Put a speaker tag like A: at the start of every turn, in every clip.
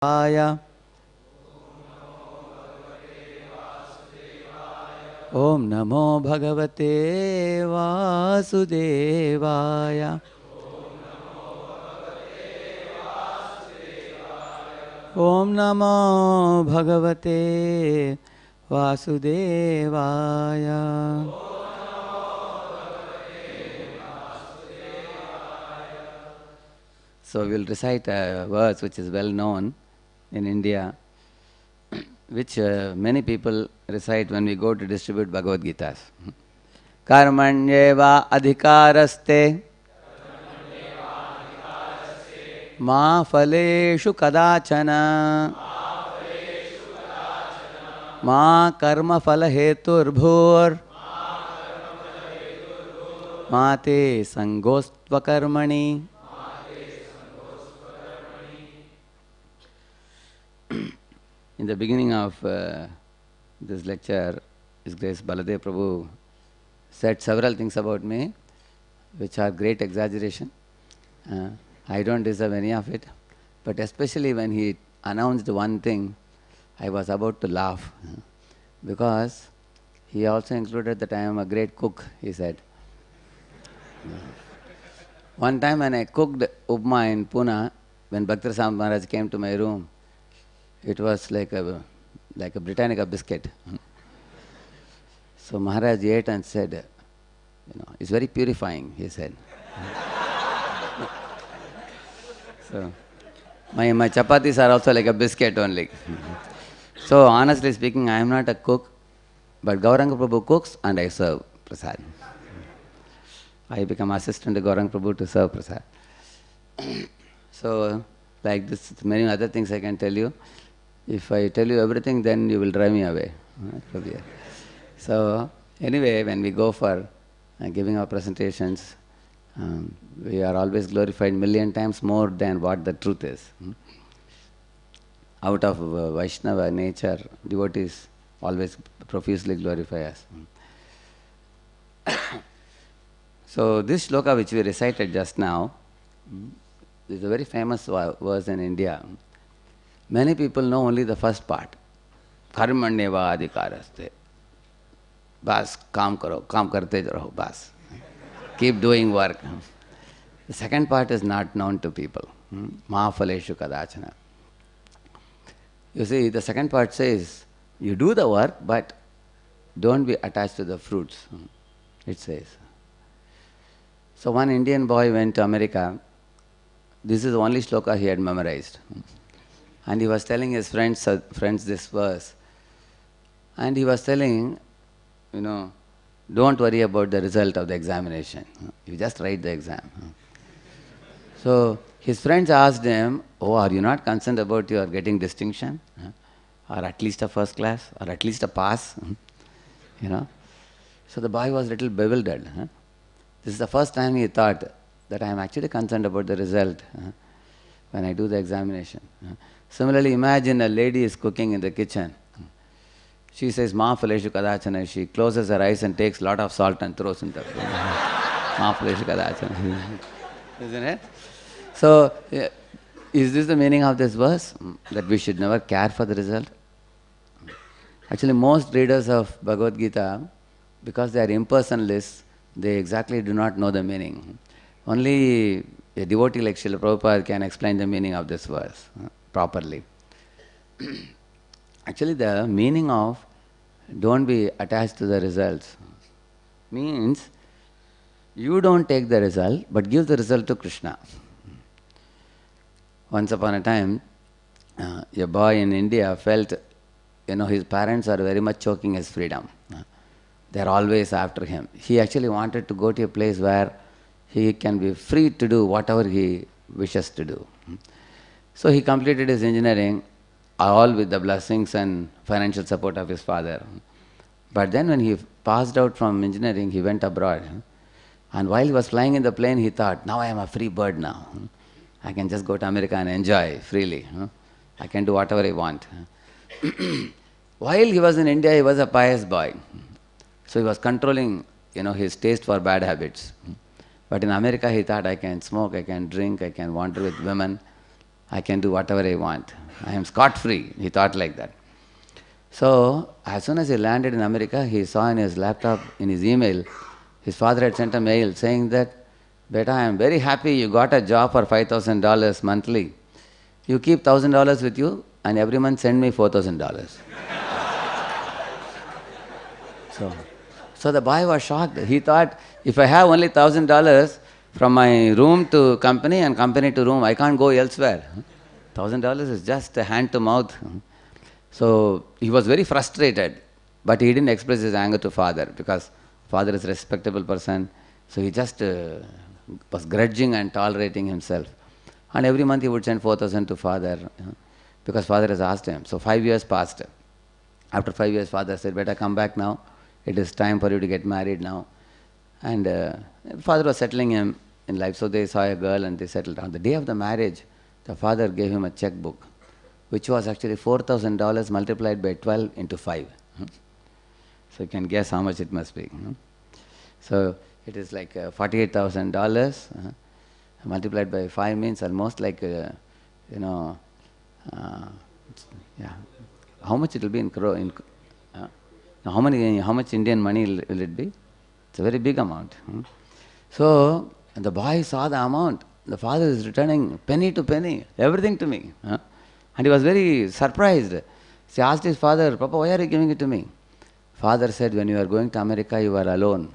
A: Aya. Om Namo Bhagavate Vasudevaya. Om Namo Bhagavate Vasudevaya. So we will recite a verse which is well known in India, which many people recite when we go to distribute Bhagavad Gitas. Karmanyeva adhikaraste ma phaleshu kadachana ma karma phala heturbhur ma te sangostva karmani. In the beginning of this lecture, His Grace Baladev Prabhu said several things about me which are great exaggeration. I don't deserve any of it. But especially when he announced one thing, I was about to laugh. Because he also included that I am a great cook, he said. One time when I cooked upma in Pune, when Bhakti Maharaj came to my room, it was like a Britannica biscuit. So Maharaj ate and said, it's very purifying, he said. So my chapatis are also like a biscuit only. So honestly speaking, I am not a cook, but Gauranga Prabhu cooks and I serve prasad. I become assistant to Gauranga Prabhu to serve prasad. So like this, many other things I can tell you. If I tell you everything, then you will drive me away. So anyway, when we go for giving our presentations, we are always glorified million times more than what the truth is. Out of Vaishnava nature, devotees always profusely glorify us. So this shloka which we recited just now is a very famous verse in India. Many people know only the first part. Karmanyeva adhikaraste. Bas, kaam karo, kaam karte raho, bas. Keep doing work. The second part is not known to people. Ma phaleshu kadachana. You see, the second part says, you do the work, but don't be attached to the fruits. It says. So one Indian boy went to America. This is the only shloka he had memorized. And he was telling his friends this verse. And he was telling, don't worry about the result of the examination. You just write the exam. So his friends asked him, are you not concerned about your getting distinction? Or at least a first class? Or at least a pass? So the boy was a little bewildered. This is the first time he thought that I am actually concerned about the result when I do the examination. Similarly, imagine a lady is cooking in the kitchen. She says, Ma phaleshu kadachana. She closes her eyes and takes a lot of salt and throws in the food. Ma phaleshu kadachana. Isn't it? So, is this the meaning of this verse? That we should never care for the result? Actually, most readers of Bhagavad Gita, because they are impersonalists, they exactly do not know the meaning. Only a devotee like Srila Prabhupada can explain the meaning of this verse properly. Actually, the meaning of don't be attached to the results means you don't take the result, but give the result to Krishna. Once upon a time, a boy in India felt, his parents are very much choking his freedom. They are always after him. He actually wanted to go to a place where he can be free to do whatever he wishes to do. So he completed his engineering, all with the blessings and financial support of his father. But then when he passed out from engineering, he went abroad. And while he was flying in the plane, he thought, now I am a free bird now. I can just go to America and enjoy freely. I can do whatever I want. While he was in India, he was a pious boy. So he was controlling, his taste for bad habits. But in America, he thought, I can smoke, I can drink, I can wander with women. I can do whatever I want. I am scot-free. He thought like that. So, as soon as he landed in America, he saw in his laptop, in his email, his father had sent a mail saying that, Beta, I am very happy you got a job for $5,000 monthly. You keep $1,000 with you and every month send me $4,000. So the boy was shocked. He thought, if I have only $1,000 from my room to company and company to room, I can't go elsewhere. $1,000 is just a hand to mouth. So he was very frustrated, but he didn't express his anger to father because father is a respectable person. So he just was grudging and tolerating himself. And every month he would send 4,000 to father because father has asked him. So 5 years passed. After 5 years, father said, "Better come back now. It is time for you to get married now." And father was settling him in life. So they saw a girl and they settled down. The day of the marriage, the father gave him a checkbook, which was actually $4,000 multiplied by 12 into 5. So you can guess how much it must be. So it is like $48,000 multiplied by 5 means almost like, yeah. How much it will be in crore? How much Indian money will it be? It's a very big amount. So the boy saw the amount. The father is returning penny to penny, everything to me. And he was very surprised. He asked his father, "Papa, why are you giving it to me?" Father said, "When you are going to America, you are alone.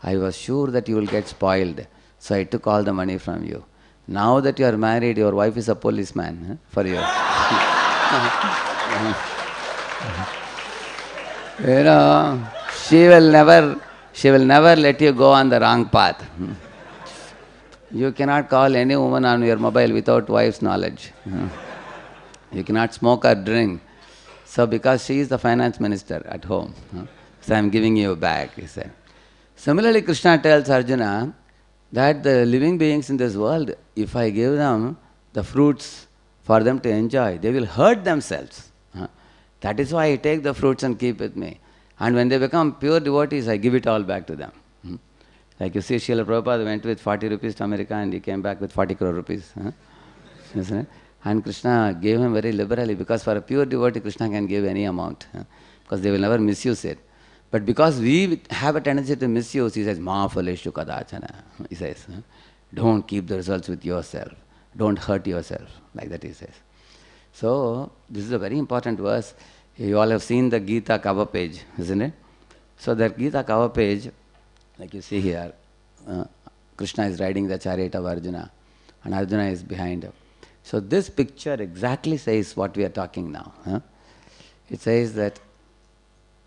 A: I was sure that you will get spoiled. So I took all the money from you. Now that you are married, your wife is a policeman for you." You know, she will never let you go on the wrong path. You cannot call any woman on your mobile without wife's knowledge. You cannot smoke or drink. So because she is the finance minister at home, so I am giving you back, he said. Similarly, Krishna tells Arjuna that the living beings in this world, if I give them the fruits for them to enjoy, they will hurt themselves. That is why I take the fruits and keep with me. And when they become pure devotees, I give it all back to them. Like you see, Srila Prabhupada went with 40 rupees to America and he came back with 40 crore rupees. Isn't it? And Krishna gave him very liberally because for a pure devotee, Krishna can give any amount because they will never misuse it. But because we have a tendency to misuse, he says, "Ma phaleshu kadachana." He says, don't keep the results with yourself. Don't hurt yourself. Like that he says. So, this is a very important verse. You all have seen the Gita cover page, isn't it? So, that Gita cover page, like you see here, Krishna is riding the chariot of Arjuna and Arjuna is behind him. So, this picture exactly says what we are talking now. It says that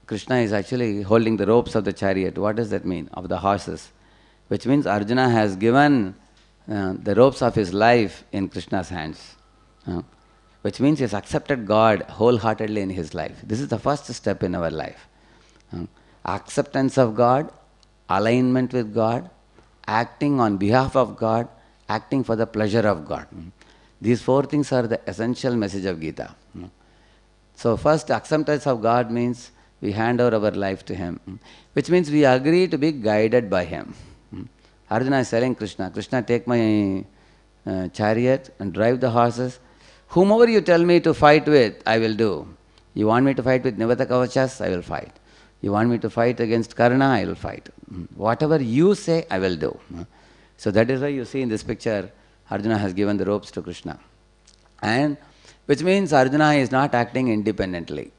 A: Krishna is actually holding the ropes of the chariot. What does that mean? Of the horses. Which means Arjuna has given the ropes of his life in Krishna's hands. Which means he has accepted God wholeheartedly in his life. This is the first step in our life. Acceptance of God, alignment with God, acting on behalf of God, acting for the pleasure of God. These 4 things are the essential message of Gita. So first, acceptance of God means we hand over our life to Him, which means we agree to be guided by Him. Arjuna is telling Krishna, "Krishna, take my chariot and drive the horses. Whomever you tell me to fight with, I will do. You want me to fight with Nivata Kavachas, I will fight. You want me to fight against Karna, I will fight. Whatever you say, I will do." So that is why you see in this picture, Arjuna has given the ropes to Krishna. And which means Arjuna is not acting independently.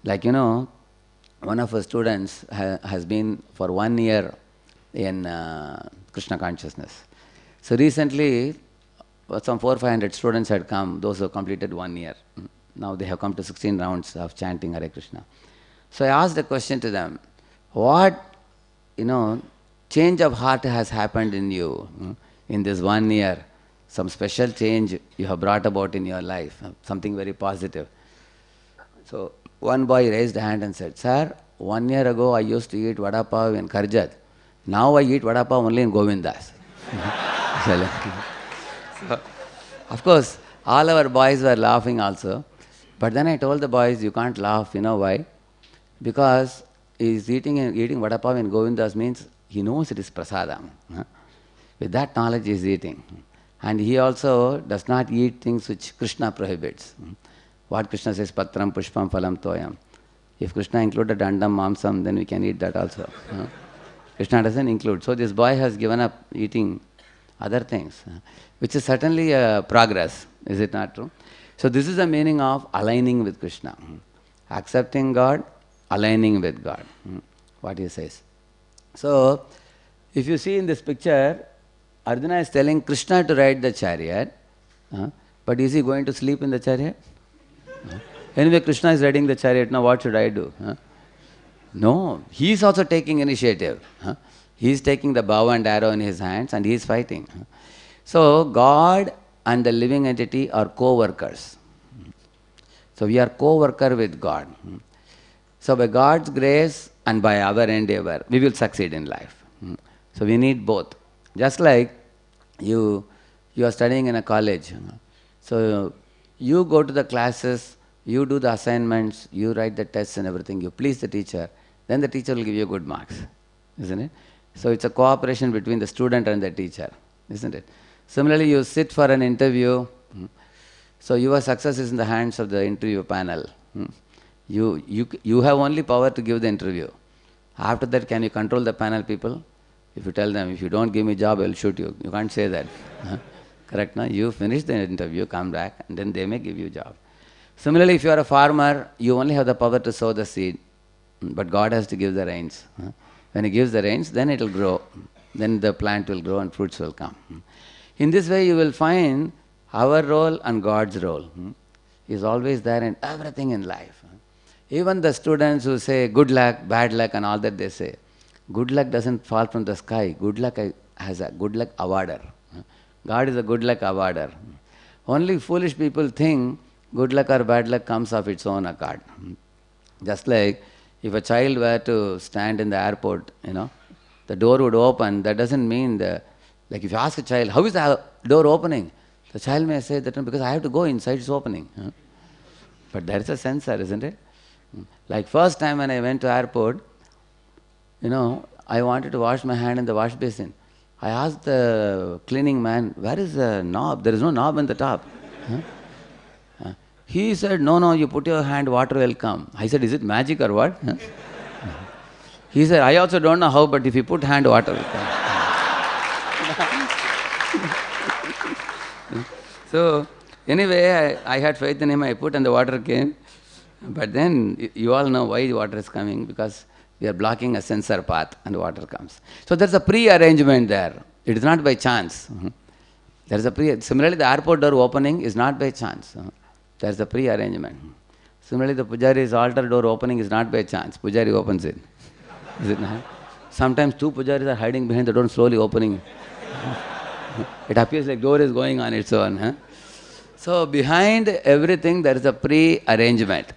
A: Like, one of our students has been for 1 year in Krishna consciousness. So recently, some 400-500 students had come, those who completed 1 year. Now they have come to 16 rounds of chanting Hare Krishna. So I asked a question to them, what, change of heart has happened in you in this 1 year? Some special change you have brought about in your life, something very positive. So one boy raised a hand and said, "Sir, 1 year ago I used to eat vada pav in Karjat. Now I eat vada pav only in Govindas." So, of course, all our boys were laughing also. But then I told the boys, you can't laugh. You know why? Because he's eating vada pav in Govindas means he knows it is prasadam. With that knowledge he is eating. And he also does not eat things which Krishna prohibits. What Krishna says, patram, pushpam, phalam, toyam. If Krishna included andam, mamsam, then we can eat that also. Krishna doesn't include. So this boy has given up eating other things, which is certainly a progress. Is it not true? So this is the meaning of aligning with Krishna. Accepting God, aligning with God. What he says. So, if you see in this picture, Arjuna is telling Krishna to ride the chariot, but is he going to sleep in the chariot? Anyway, Krishna is riding the chariot, now what should I do? No, he is also taking initiative. He is taking the bow and arrow in his hands and he is fighting. So, God and the living entity are co-workers. So, we are co-worker with God. So, by God's grace and by our endeavor, we will succeed in life. So, we need both. Just like you are studying in a college. So, you go to the classes, you do the assignments, you write the tests and everything, you please the teacher, then the teacher will give you good marks, isn't it? So, it's a cooperation between the student and the teacher, isn't it? Similarly, you sit for an interview, so your success is in the hands of the interview panel. You have only power to give the interview. After that, can you control the panel people? If you tell them, if you don't give me job, I will shoot you. You can't say that. Correct, no? You finish the interview, come back, and then they may give you job. Similarly, if you are a farmer, you only have the power to sow the seed, but God has to give the rains. When He gives the rains, then it will grow. Then the plant will grow and fruits will come. In this way, you will find our role and God's role is always there in everything in life. Even the students who say good luck, bad luck and all that they say, good luck doesn't fall from the sky. Good luck has a good luck awarder. God is a good luck awarder. Only foolish people think good luck or bad luck comes of its own accord. Just like if a child were to stand in the airport, the door would open. That doesn't mean like if you ask a child, how is the door opening? The child may say that because I have to go inside, it's opening. But there is a sensor, isn't it? Like first time when I went to airport, I wanted to wash my hand in the wash basin. I asked the cleaning man, where is the knob? There is no knob in the top. He said, no, you put your hand, water will come. I said, is it magic or what? He said, I also don't know how, but if you put hand, water will come. So, anyway, I had faith in him, I put and the water came. But then, you all know why the water is coming, because we are blocking a sensor path and water comes. So, there's a pre-arrangement there. It is not by chance. There is similarly, the airport door opening is not by chance. There is a pre-arrangement. Similarly, the Pujari's altar door opening is not by chance. Pujari opens it. Is it not? Sometimes two Pujaris are hiding behind the door and slowly opening. It appears like door is going on its own. So, behind everything there is a pre-arrangement.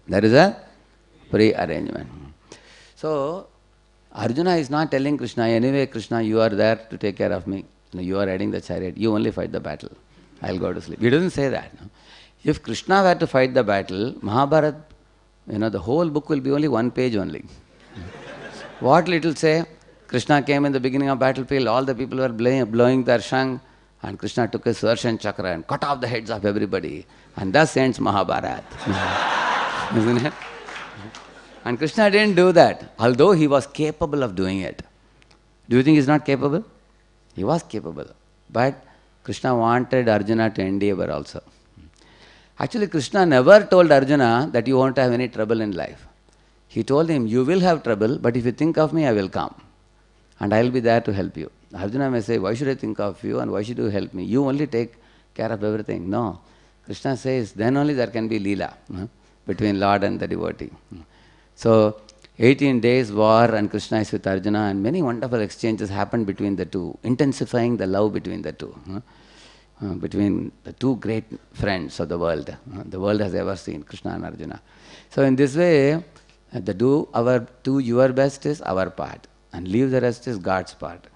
A: There is a pre-arrangement. So, Arjuna is not telling Krishna, anyway Krishna, you are there to take care of me. You are riding the chariot, you only fight the battle. I will go to sleep. He doesn't say that. If Krishna were to fight the battle, Mahabharata, the whole book will be only one page only. What it will say? Krishna came in the beginning of battlefield, all the people were blowing their shang, and Krishna took his Sudarshan Chakra and cut off the heads of everybody. And thus ends Mahabharata. Isn't it? And Krishna didn't do that, although he was capable of doing it. Do you think he's not capable? He was capable. But Krishna wanted Arjuna to endeavor also. Actually, Krishna never told Arjuna that you won't have any trouble in life. He told him, you will have trouble, but if you think of me, I will come. And I will be there to help you. Arjuna may say, why should I think of you and why should you help me? You only take care of everything. No. Krishna says, then only there can be Leela between Lord and the devotee. So, 18 days war and Krishna is with Arjuna and many wonderful exchanges happened between the two, intensifying the love between the two. Between the two great friends of the world has ever seen, Krishna and Arjuna. So in this way, do your best is our part and leave the rest is God's part.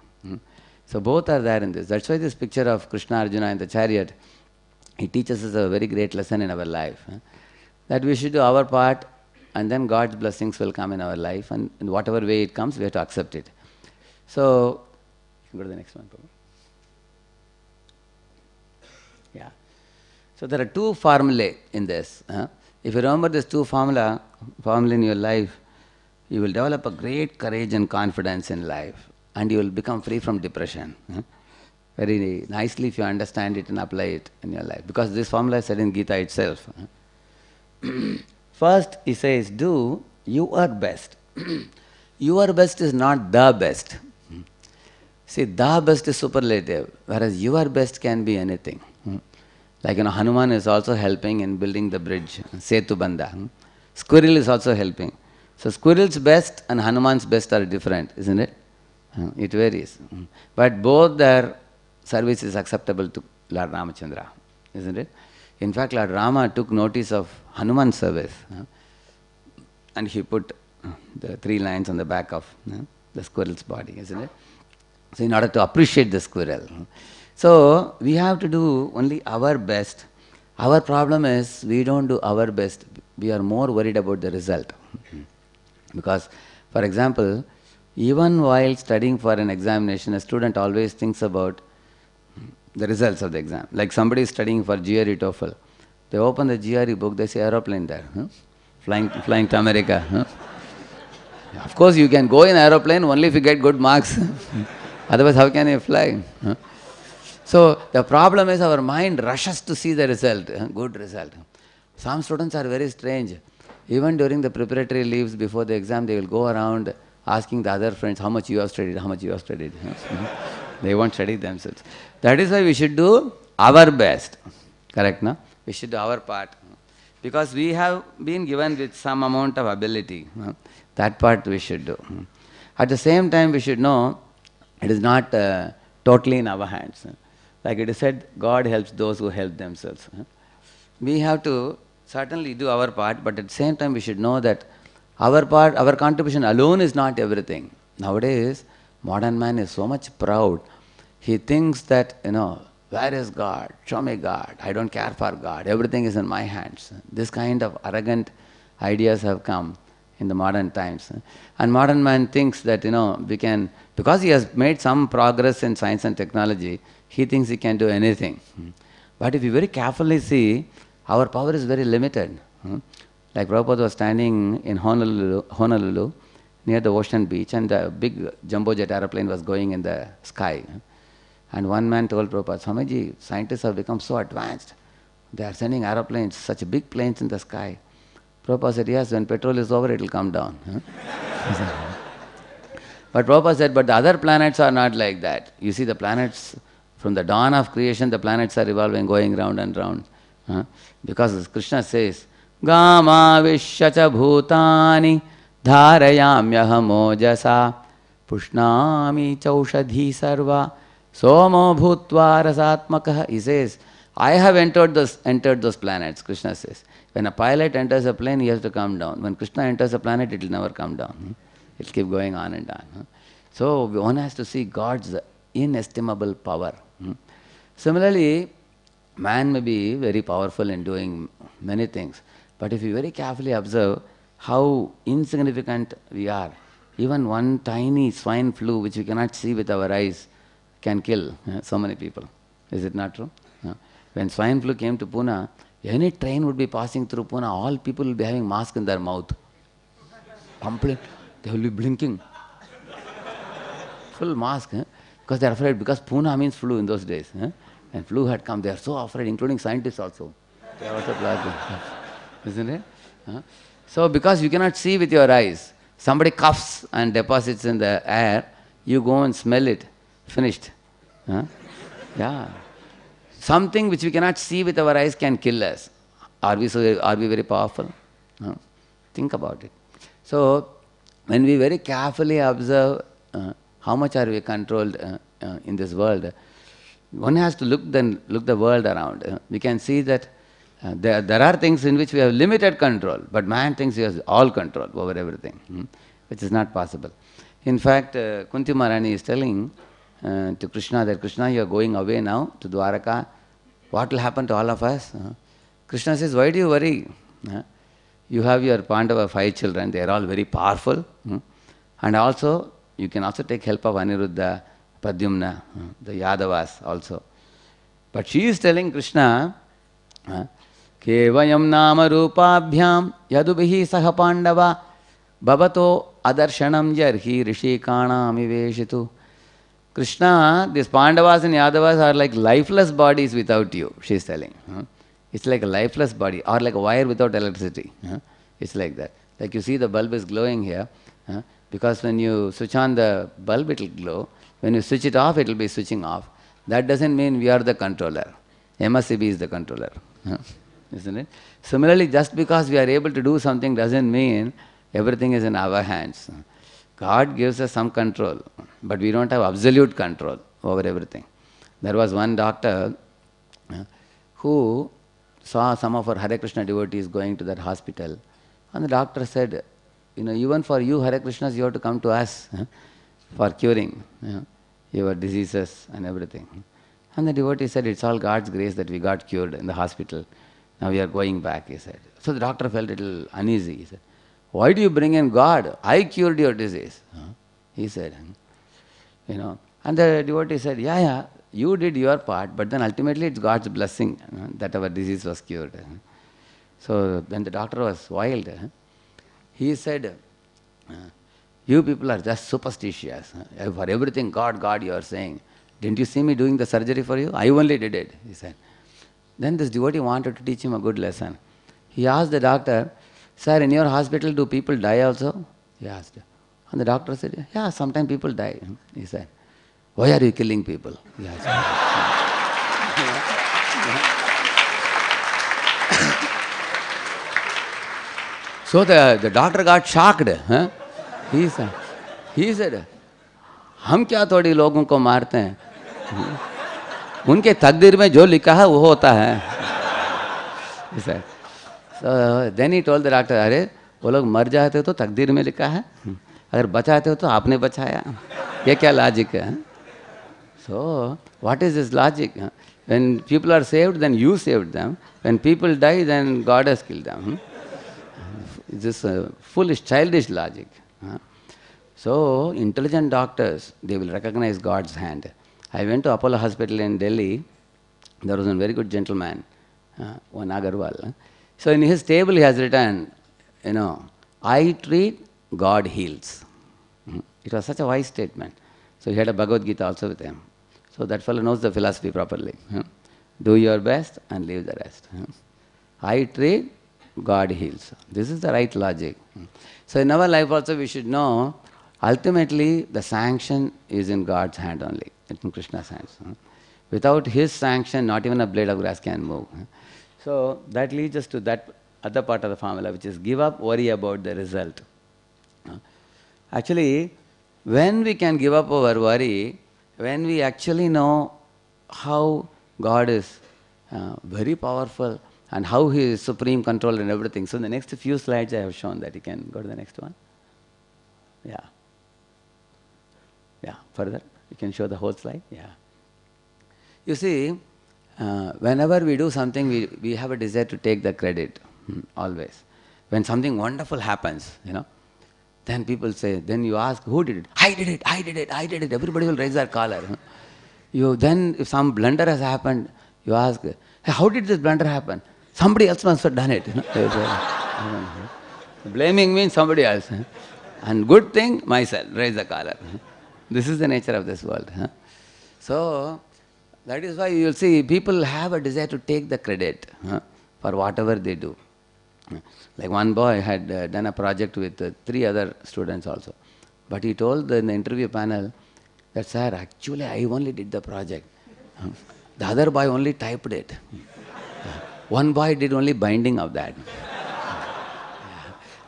A: So both are there in this. That's why this picture of Krishna Arjuna in the chariot, it teaches us a very great lesson in our life. That we should do our part and then God's blessings will come in our life and in whatever way it comes, we have to accept it. So, you can go to the next one, Prabhu. Yeah. So there are two formulae in this. If you remember these two formula in your life, you will develop a great courage and confidence in life, and you will become free from depression. Very nicely if you understand it and apply it in your life. Because this formula is said in Gita itself. First, he says, do your best. Your best is not the best. See, the best is superlative, whereas your best can be anything. Like, Hanuman is also helping in building the bridge, Setu Bandha. Squirrel is also helping. So, squirrel's best and Hanuman's best are different, isn't it? It varies. But both their service is acceptable to Lord Ramachandra, isn't it? In fact, Lord Rama took notice of Hanuman's service and he put the 3 lines on the back of the squirrel's body, isn't it? So, in order to appreciate the squirrel. So, we have to do only our best. Our problem is we don't do our best. We are more worried about the result. Because, for example, even while studying for an examination, a student always thinks about the results of the exam. Like somebody is studying for GRE TOEFL. They open the GRE book, they see aeroplane there, flying to America. Of course, you can go in aeroplane only if you get good marks. Otherwise, how can you fly? So, the problem is our mind rushes to see the result, good result. Some students are very strange. Even during the preparatory leaves before the exam, they will go around asking the other friends, how much you have studied, how much you have studied. They won't study themselves. That is why we should do our best. Correct, no? We should do our part. Because we have been given with some amount of ability. That part we should do. At the same time, we should know it is not totally in our hands. Like it is said, God helps those who help themselves. We have to certainly do our part, but at the same time we should know that our part, our contribution alone is not everything. Nowadays, modern man is so much proud. He thinks that, where is God? Show me God. I don't care for God. Everything is in my hands. This kind of arrogant ideas have come in the modern times. And modern man thinks that, we can, because he has made some progress in science and technology, he thinks he can do anything. But if you very carefully see, our power is very limited. Like Prabhupada was standing in Honolulu near the ocean beach, and the big jumbo jet aeroplane was going in the sky. And one man told Prabhupada, Swamiji, scientists have become so advanced. They are sending aeroplanes, such big planes in the sky. Prabhupada said, yes, when petrol is over, it will come down. But Prabhupada said, but the other planets are not like that. You see, the planets, from the dawn of creation, the planets are revolving, going round and round. Because Krishna says, Gama Vishyacha Bhutani Dharayamyaham Ojasa Pushnami Chaushadhi Sarva Somo Bhutva Rasatmakaha. He says, I have entered those planets, Krishna says. When a pilot enters a plane, he has to come down. When Krishna enters a planet, it will never come down. It will keep going on and on. So one has to see God's inestimable power. Similarly, man may be very powerful in doing many things, but if you very carefully observe how insignificant we are, even one tiny swine flu which we cannot see with our eyes can kill so many people. Is it not true? When swine flu came to Pune, any train would be passing through Pune, all people will be having masks in their mouth. Complete, they will be blinking. Full mask, because they are afraid, because Pune means flu in those days. And flu had come, they are so afraid, including scientists also. They are also black, isn't it? So because you cannot see with your eyes, somebody coughs and deposits in the air, you go and smell it, finished. Yeah. Something which we cannot see with our eyes can kill us. Are we very powerful? Think about it. So when we very carefully observe how much are we controlled in this world, one has to look the world around. We can see that there are things in which we have limited control, but man thinks he has all control over everything, which is not possible. In fact, Kunti Maharani is telling to Krishna that, Krishna, you are going away now to Dwaraka. What will happen to all of us? Krishna says, why do you worry? You have your Pandava 5 children, they are all very powerful. And also, you can also take help of Aniruddha, Pradyumna, the Yadavas also. But she is telling Krishna, Kevayam nama rupabhyam yadubihi saha pandava bhavato adarshanam jarhi rishikanam iveshitu. Krishna, these Pandavas and Yadavas are like lifeless bodies without you, she is telling. It's like a lifeless body, or like a wire without electricity. It's like that. Like you see the bulb is glowing here, because when you switch on the bulb, it will glow. When you switch it off, it will be switching off. That doesn't mean we are the controller. MSCB is the controller. Isn't it? Similarly, just because we are able to do something doesn't mean everything is in our hands. God gives us some control, but we don't have absolute control over everything. There was one doctor who saw some of our Hare Krishna devotees going to that hospital, and the doctor said, even for you Hare Krishnas, you have to come to us for curing your diseases and everything. And the devotee said, it's all God's grace that we got cured in the hospital. Now we are going back, he said. So the doctor felt a little uneasy. He said, why do you bring in God? I cured your disease. He said, and the devotee said, yeah, you did your part, but then ultimately it's God's blessing that our disease was cured. So then the doctor was wild. He said, you people are just superstitious. For everything, God, God, you are saying. Didn't you see me doing the surgery for you? I only did it, he said. Then this devotee wanted to teach him a good lesson. He asked the doctor, sir, in your hospital, do people die also? He asked. And the doctor said, yeah, sometimes people die. He said, why are you killing people? He asked. So the doctor got shocked. He said, हम क्या थोड़ी लोगों को मारते हैं? उनके तकदीर में जो लिखा है वो होता है. He said. So then he told the doctor, अरे वो लोग मर जाते तो तकदीर में लिखा है, अगर बचाते हो तो आपने बचाया. ये क्या लॉजिक है? So what is this logic? When people are saved, then you saved them. When people die, then God has killed them. This foolish, childish logic. So intelligent doctors, they will recognize God's hand. I went to Apollo Hospital in Delhi. There was a very good gentleman, one Agarwal. So in his table he has written, I treat, God heals. It was such a wise statement. So he had a Bhagavad Gita also with him. So that fellow knows the philosophy properly. Do your best and leave the rest. I treat, God heals. This is the right logic. So in our life also we should know, ultimately the sanction is in God's hand only. It's in Krishna's hands. Without his sanction, not even a blade of grass can move. So that leads us to that other part of the formula, which is give up, worry about the result. Actually, when we can give up our worry, when we actually know how God is very powerful and how He is supreme control and everything. So in the next few slides I have shown that. You can go to the next one. Yeah. Yeah, further. You can show the whole slide. Yeah. You see, whenever we do something, we have a desire to take the credit, always. When something wonderful happens, then people say, then you ask, who did it? I did it, I did it, I did it. Everybody will raise their collar. Then if some blunder has happened, you ask, hey, how did this blunder happen? Somebody else must have done it. Blaming means somebody else. And good thing, myself, raise the collar. This is the nature of this world. So, that is why you will see people have a desire to take the credit for whatever they do. Like one boy had done a project with 3 other students also. But he told in the interview panel that, sir, actually I only did the project. The other boy only typed it. One boy did only binding of that.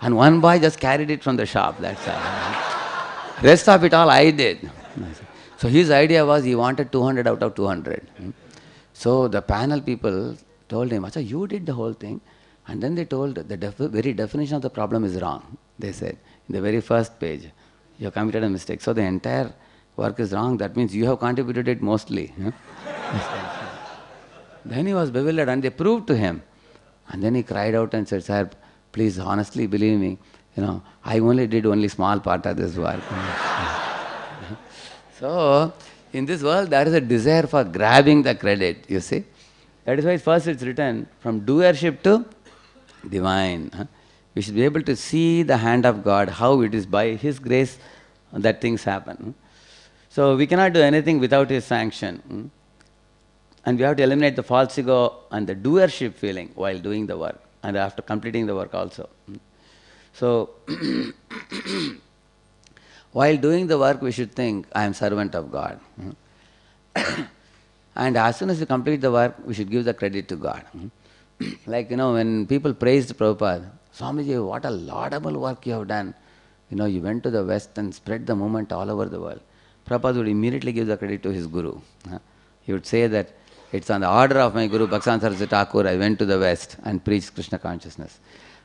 A: And one boy just carried it from the shop. That's all. Rest of it all I did. So his idea was he wanted 200 out of 200. So the panel people told him, Acha, you did the whole thing. And then they told the very definition of the problem is wrong. They said, in the very first page, you have committed a mistake. So the entire work is wrong. That means you have contributed it mostly. Then he was bewildered and they proved to him. And then he cried out and said, sir, please honestly believe me, I only did only small part of this work. So In this world, there is a desire for grabbing the credit, you see. That is why first it's written from doership to divine. We should be able to see the hand of God, how it is by His grace that things happen. So we cannot do anything without His sanction. And we have to eliminate the false ego and the doership feeling while doing the work and after completing the work also. So, while doing the work, we should think, I am servant of God. And as soon as we complete the work, we should give the credit to God. Like, when people praised Prabhupada, Swamiji, what a laudable work you have done. You went to the West and spread the movement all over the world. Prabhupada would immediately give the credit to his Guru. He would say that, it's on the order of my Guru, Bhaktivedanta Saraswati Thakur, I went to the West and preached Krishna consciousness.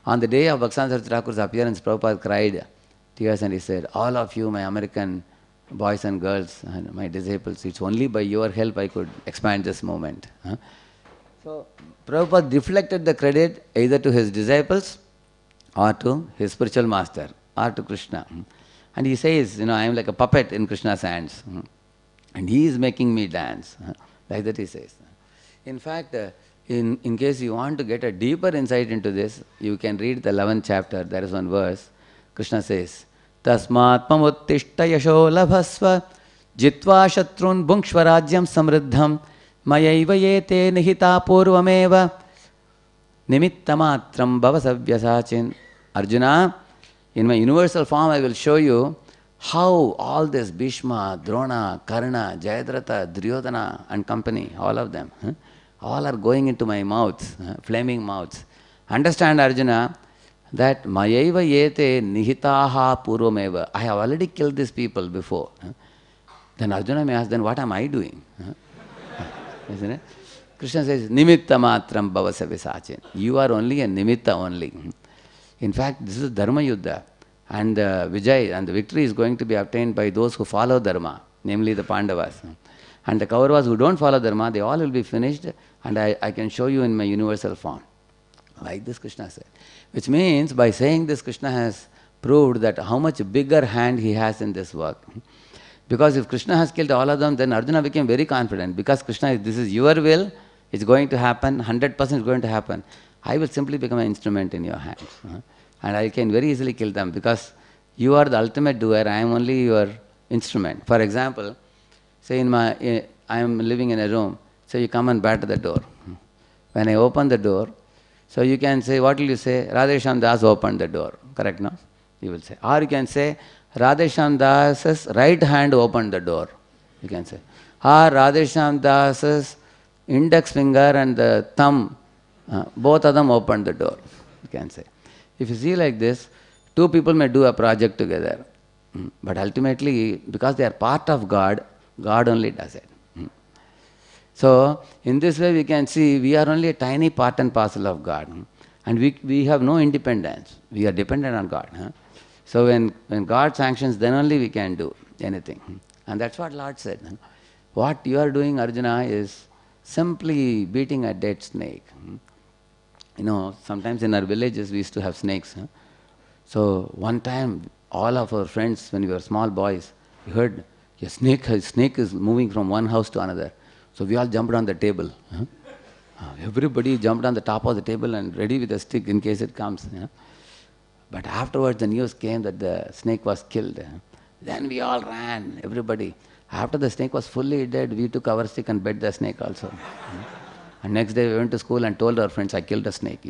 A: On the day of Bhaktivedanta Saraswati Thakur's appearance, Prabhupada cried tears and he said, all of you, my American boys and girls, and my disciples, it's only by your help I could expand this movement. So, Prabhupada deflected the credit either to his disciples or to his spiritual master or to Krishna. And he says, I am like a puppet in Krishna's hands. And he is making me dance. Like that he says. In fact, in case you want to get a deeper insight into this, you can read the 11th chapter. There is one verse. Krishna says, Tasmat pamuttishta yasho labhasva jitva shatrun bhungshvarajyam samriddham mayaiva yete nihita purvameva nimittamatram bhavasavyasachin. Arjuna, in my universal form I will show you how all this Bhishma, Drona, Karna, Jayadratha, Duryodhana and company, all of them, all are going into my mouths, flaming mouths. Understand, Arjuna, that mayaiva yete nihitaha purvameva. I have already killed these people before. Then Arjuna may ask, then what am I doing? Isn't it? Krishna says, nimitta matram bhavasavisachin. You are only a nimitta only. In fact, this is Dharma Yuddha. And the Vijay and the victory is going to be obtained by those who follow Dharma, namely the Pandavas. And the Kauravas who don't follow Dharma, they all will be finished, and I can show you in my universal form. Like this Krishna said. Which means, by saying this, Krishna has proved that how much bigger hand he has in this work. Because if Krishna has killed all of them, then Arjuna became very confident. Because Krishna, this is your will, it's going to happen, 100% is going to happen. I will simply become an instrument in your hands. And I can very easily kill them because you are the ultimate doer, I am only your instrument. For example, say I am living in a room, so you come and batter the door. When I open the door, so you can say, what will you say? Radheshyam Das opened the door, correct, no? You will say. Or you can say, Radheshyam Das's right hand opened the door, you can say. Or Radheshyam Das's index finger and the thumb, both of them opened the door, you can say. If you see like this, two people may do a project together, but ultimately, because they are part of God, God only does it. So, in this way we can see we are only a tiny part and parcel of God. And we have no independence. We are dependent on God. So, when God sanctions, then only we can do anything. And that's what Lord said. What you are doing, Arjuna, is simply beating a dead snake. Sometimes in our villages we used to have snakes. So one time, all of our friends, when we were small boys, we heard a snake is moving from one house to another. So we all jumped on the table. Everybody jumped on the top of the table and ready with a stick in case it comes. But afterwards the news came that the snake was killed. Then we all ran, everybody. After the snake was fully dead, we took our stick and bet the snake also. And next day we went to school and told our friends, I killed a snake,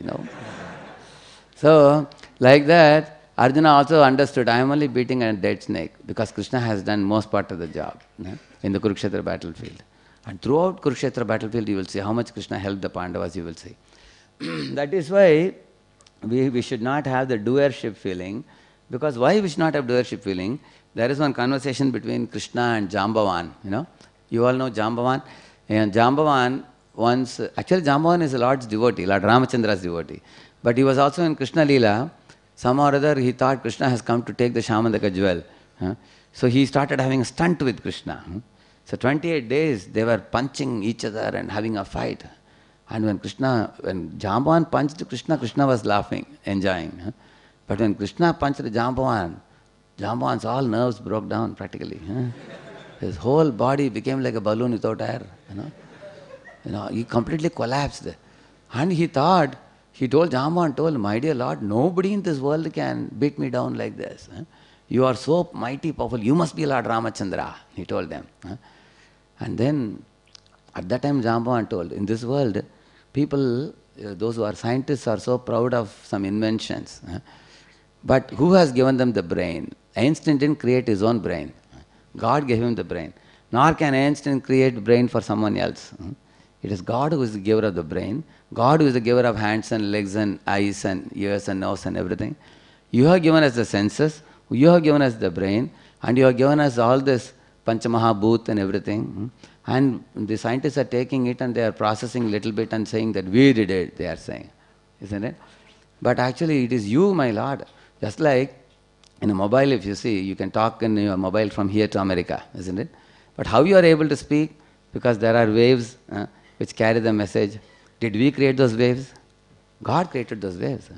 A: So, like that, Arjuna also understood, I am only beating a dead snake because Krishna has done most part of the job in the Kurukshetra battlefield. And throughout Kurukshetra battlefield, you will see how much Krishna helped the Pandavas, you will see. That is why we should not have the doership feeling. Because why we should not have doership feeling? There is one conversation between Krishna and Jambavan, You all know Jambavan. And Jambavan actually Jambavan is the Lord's devotee, Lord Ramachandra's devotee. But he was also in Krishna Leela. Somehow or other he thought Krishna has come to take the Shamandaka jewel. So he started having a stunt with Krishna. So 28 days they were punching each other and having a fight. And when Jambavan punched Krishna, Krishna was laughing, enjoying. But when Krishna punched Jambavan's all nerves broke down practically. His whole body became like a balloon without air. He completely collapsed. And he thought, he told Jamban, my dear Lord, nobody in this world can beat me down like this. You are so mighty, powerful. You must be Lord Ramachandra, he told them. And then, at that time, Jamban told, in this world, people, those who are scientists are so proud of some inventions. But who has given them the brain? Einstein didn't create his own brain. God gave him the brain. Nor can Einstein create brain for someone else. It is God who is the giver of the brain. God who is the giver of hands and legs and eyes and ears and nose and everything. You have given us the senses. You have given us the brain. And you have given us all this Panchamahabhut and everything. And the scientists are taking it and they are processing a little bit and saying that we did it, they are saying. Isn't it? But actually it is you, my Lord. Just like in a mobile, if you see, you can talk in your mobile from here to America, isn't it? But how you are able to speak? Because there are waves which carry the message. Did we create those waves? God created those waves.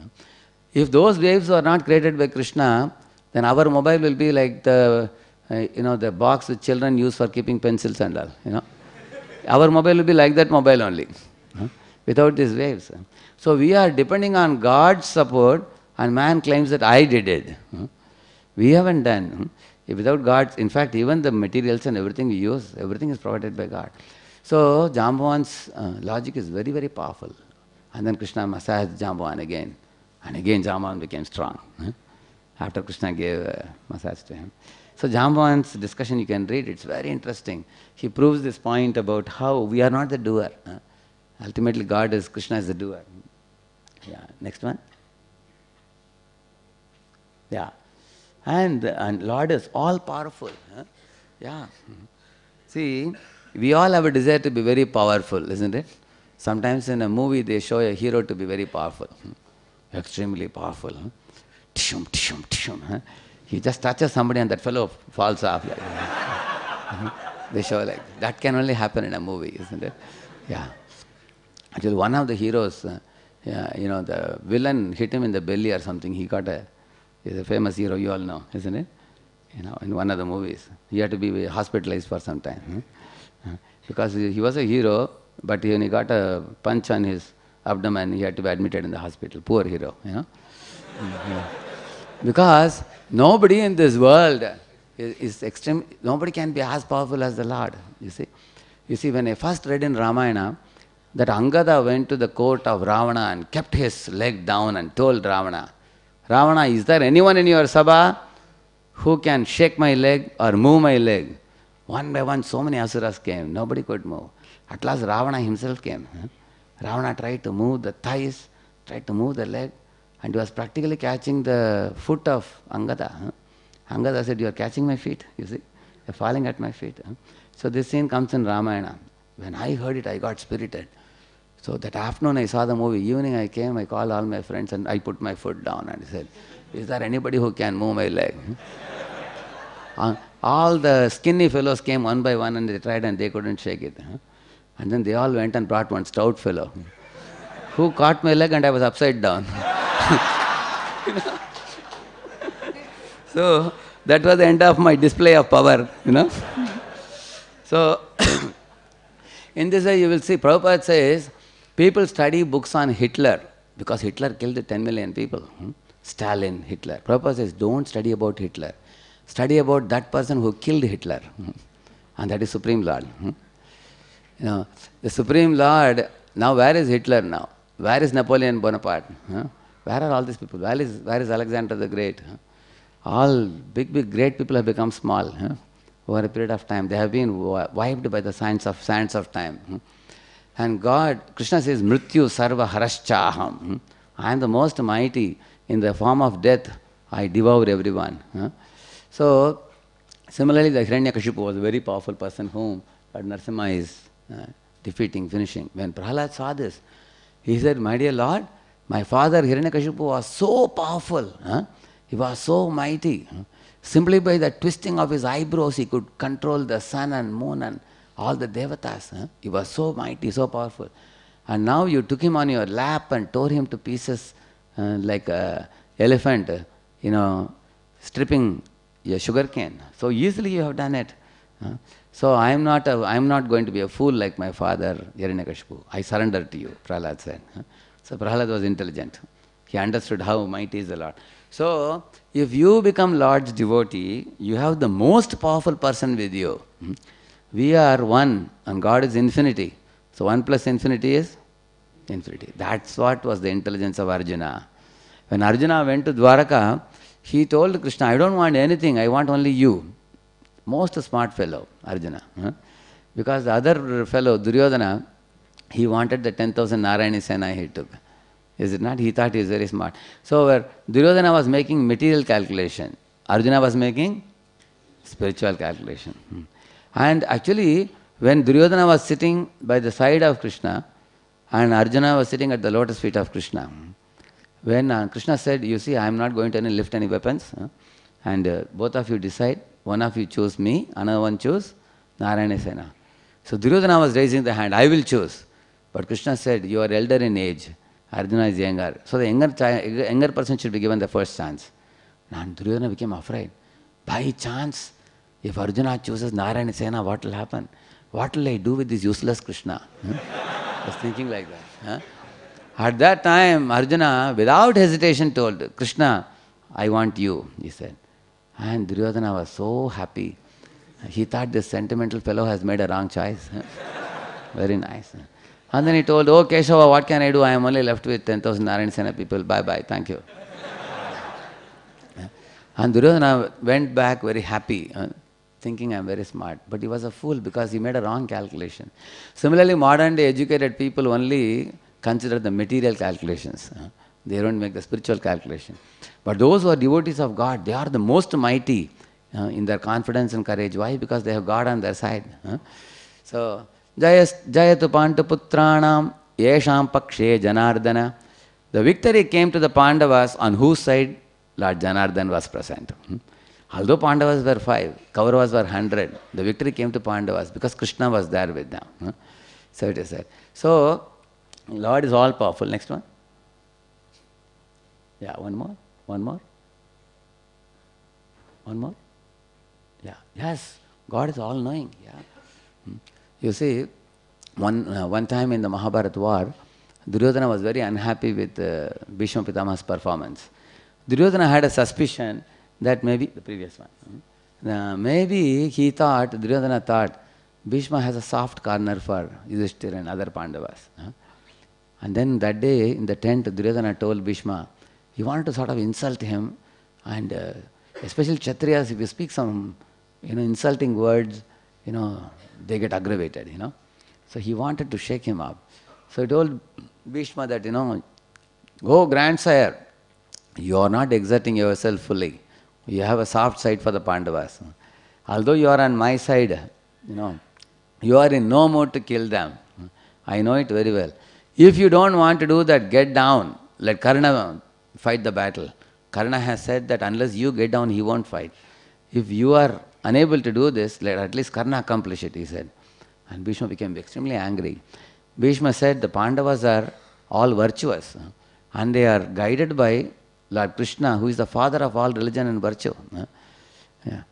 A: If those waves are not created by Krishna, then our mobile will be like the the box which children use for keeping pencils and all. Our mobile will be like that mobile only, without these waves. So we are depending on God's support, and man claims that I did it. We haven't done. Without God, in fact, even the materials and everything we use, everything is provided by God. So Jambavan's logic is very, very powerful. And then Krishna massaged Jambavan again. And again Jambavan became strong. After Krishna gave a massage to him. So Jambavan's discussion you can read, it's very interesting. He proves this point about how we are not the doer. Ultimately God is, Krishna is the doer. Yeah, next one. Yeah. And Lord is all powerful. Yeah. See, we all have a desire to be very powerful, isn't it? Sometimes in a movie they show a hero to be very powerful. Extremely powerful. Tishum, tishum, tishum. He just touches somebody and that fellow falls off. They show like that can only happen in a movie, isn't it? Yeah. Actually, one of the heroes, the villain hit him in the belly or something. He's a famous hero, you all know, isn't it? In one of the movies. He had to be hospitalized for some time. Because he was a hero, but when he got a punch on his abdomen, he had to be admitted in the hospital. Poor hero, Because nobody in this world is extreme, nobody can be as powerful as the Lord, you see. You see, when I first read in Ramayana, that Angada went to the court of Ravana and kept his leg down and told Ravana, Ravana, is there anyone in your Sabha who can shake my leg or move my leg? One by one, so many asuras came. Nobody could move. At last, Ravana himself came. Ravana tried to move the thighs, tried to move the leg, and he was practically catching the foot of Angada. Angada said, you are catching my feet, you see. You are falling at my feet. So this scene comes in Ramayana. When I heard it, I got spirited. So that afternoon I saw the movie. Evening I came, I called all my friends and I put my foot down and I said, is there anybody who can move my leg? All the skinny fellows came one by one and they tried and they couldn't shake it. And then they all went and brought one stout fellow who caught my leg and I was upside down. So that was the end of my display of power, So in this way you will see, Prabhupada says, people study books on Hitler because Hitler killed 10 million people. Stalin, Hitler. Prabhupada says, don't study about Hitler. Study about that person who killed Hitler. And that is Supreme Lord. The Supreme Lord, now where is Hitler now? Where is Napoleon Bonaparte? Where are all these people? Where is Alexander the Great? All big, great people have become small over a period of time. They have been wiped by the sands of time. And God, Krishna says, Mrityu sarva haraschaham. I am the most mighty. In the form of death, I devour everyone. So, similarly, the Hiranyakashipu was a very powerful person whom Lord Narasimha is defeating, finishing. When Prahlad saw this, he said, my dear Lord, my father Hiranyakashipu was so powerful. He was so mighty. Simply by the twisting of his eyebrows, he could control the sun and moon and all the devatas. He was so mighty, so powerful. And now you took him on your lap and tore him to pieces like an elephant, stripping a sugar cane. So easily you have done it. So I am not going to be a fool like my father Hiranyakashipu. I surrender to you, Prahlad said. So Prahlad was intelligent. He understood how mighty is the Lord. So if you become Lord's devotee, you have the most powerful person with you. We are one and God is infinity. So 1 plus infinity is infinity. That's what was the intelligence of Arjuna. When Arjuna went to Dwaraka, he told Krishna, I don't want anything, I want only you. Most smart fellow, Arjuna. Because the other fellow, Duryodhana, he wanted the 10,000 Narayani Sena he took. Is it not? He thought he was very smart. So where Duryodhana was making material calculation, Arjuna was making spiritual calculation. And actually, when Duryodhana was sitting by the side of Krishna, and Arjuna was sitting at the lotus feet of Krishna, when Krishna said, you see, I am not going to lift any weapons, and both of you decide, one of you choose me, another one choose Narayana Sena. So Duryodhana was raising the hand, I will choose. But Krishna said, you are elder in age, Arjuna is younger. So the younger person should be given the first chance. And Duryodhana became afraid. By chance, if Arjuna chooses Narayana Sena, what will happen? What will I do with this useless Krishna? I was thinking like that. At that time, Arjuna, without hesitation, told Krishna, I want you, he said. And Duryodhana was so happy. He thought this sentimental fellow has made a wrong choice. Very nice. And then he told, oh Keshava, what can I do? I am only left with 10,000 Narayana Sena people. Bye bye, thank you. And Duryodhana went back very happy, thinking I am very smart. But he was a fool because he made a wrong calculation. Similarly, modern day educated people only consider the material calculations. They don't make the spiritual calculation. But those who are devotees of God, they are the most mighty in their confidence and courage. Why? Because they have God on their side. So, Jayatu Pantaputranam Yesham Pakshe Janardana. The victory came to the Pandavas on whose side Lord Janardhan was present. Although Pandavas were 5, Kauravas were 100, the victory came to Pandavas because Krishna was there with them. So it is said. So, Lord is all powerful. Next one. Yeah, one more. One more. One more. Yeah. Yes, God is all knowing. Yeah. You see, one time in the Mahabharata war, Duryodhana was very unhappy with Bhishma Pitamaha's performance. Duryodhana had a suspicion that maybe, the previous one, maybe Duryodhana thought, Bhishma has a soft corner for Yudhishthira and other Pandavas. And then that day in the tent, Duryodhana told Bhishma, he wanted to sort of insult him, and especially Kshatriyas, if you speak some insulting words, they get aggravated, So he wanted to shake him up. So he told Bhishma that, go grandsire, you are not exerting yourself fully. You have a soft side for the Pandavas. Although you are on my side, you are in no mood to kill them. I know it very well. If you don't want to do that, get down. Let Karna fight the battle. Karna has said that unless you get down, he won't fight. If you are unable to do this, let at least Karna accomplish it, he said. And Bhishma became extremely angry. Bhishma said the Pandavas are all virtuous and they are guided by Lord Krishna, who is the father of all religion and virtue.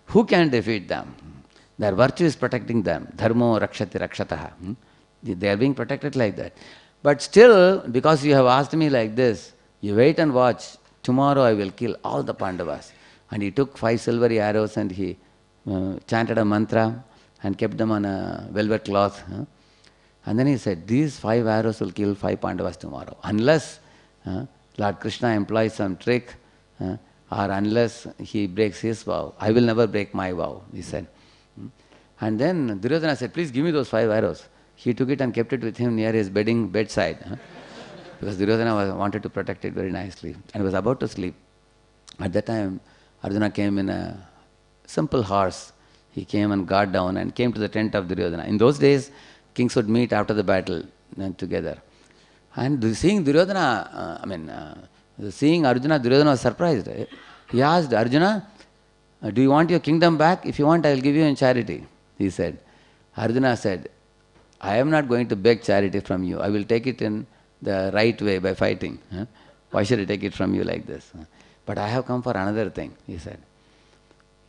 A: Who can defeat them? Their virtue is protecting them. Dharmo rakshati rakshataha. They are being protected like that. But still, because you have asked me like this, you wait and watch. Tomorrow I will kill all the Pandavas. And he took 5 silvery arrows and he chanted a mantra and kept them on a velvet cloth. And then he said, these 5 arrows will kill 5 Pandavas tomorrow. Unless Lord Krishna employs some trick or unless he breaks his vow, I will never break my vow, he said. And then Duryodhana said, please give me those 5 arrows. He took it and kept it with him near his bedside. Because Duryodhana wanted to protect it very nicely and was about to sleep. At that time, Arjuna came in a simple horse. He came and got down and came to the tent of Duryodhana. In those days, kings would meet after the battle together. And seeing Duryodhana, seeing Arjuna, Duryodhana was surprised. He asked, Arjuna, do you want your kingdom back? If you want, I will give you in charity, he said. Arjuna said, I am not going to beg charity from you. I will take it in the right way by fighting. Why should I take it from you like this? But I have come for another thing, he said.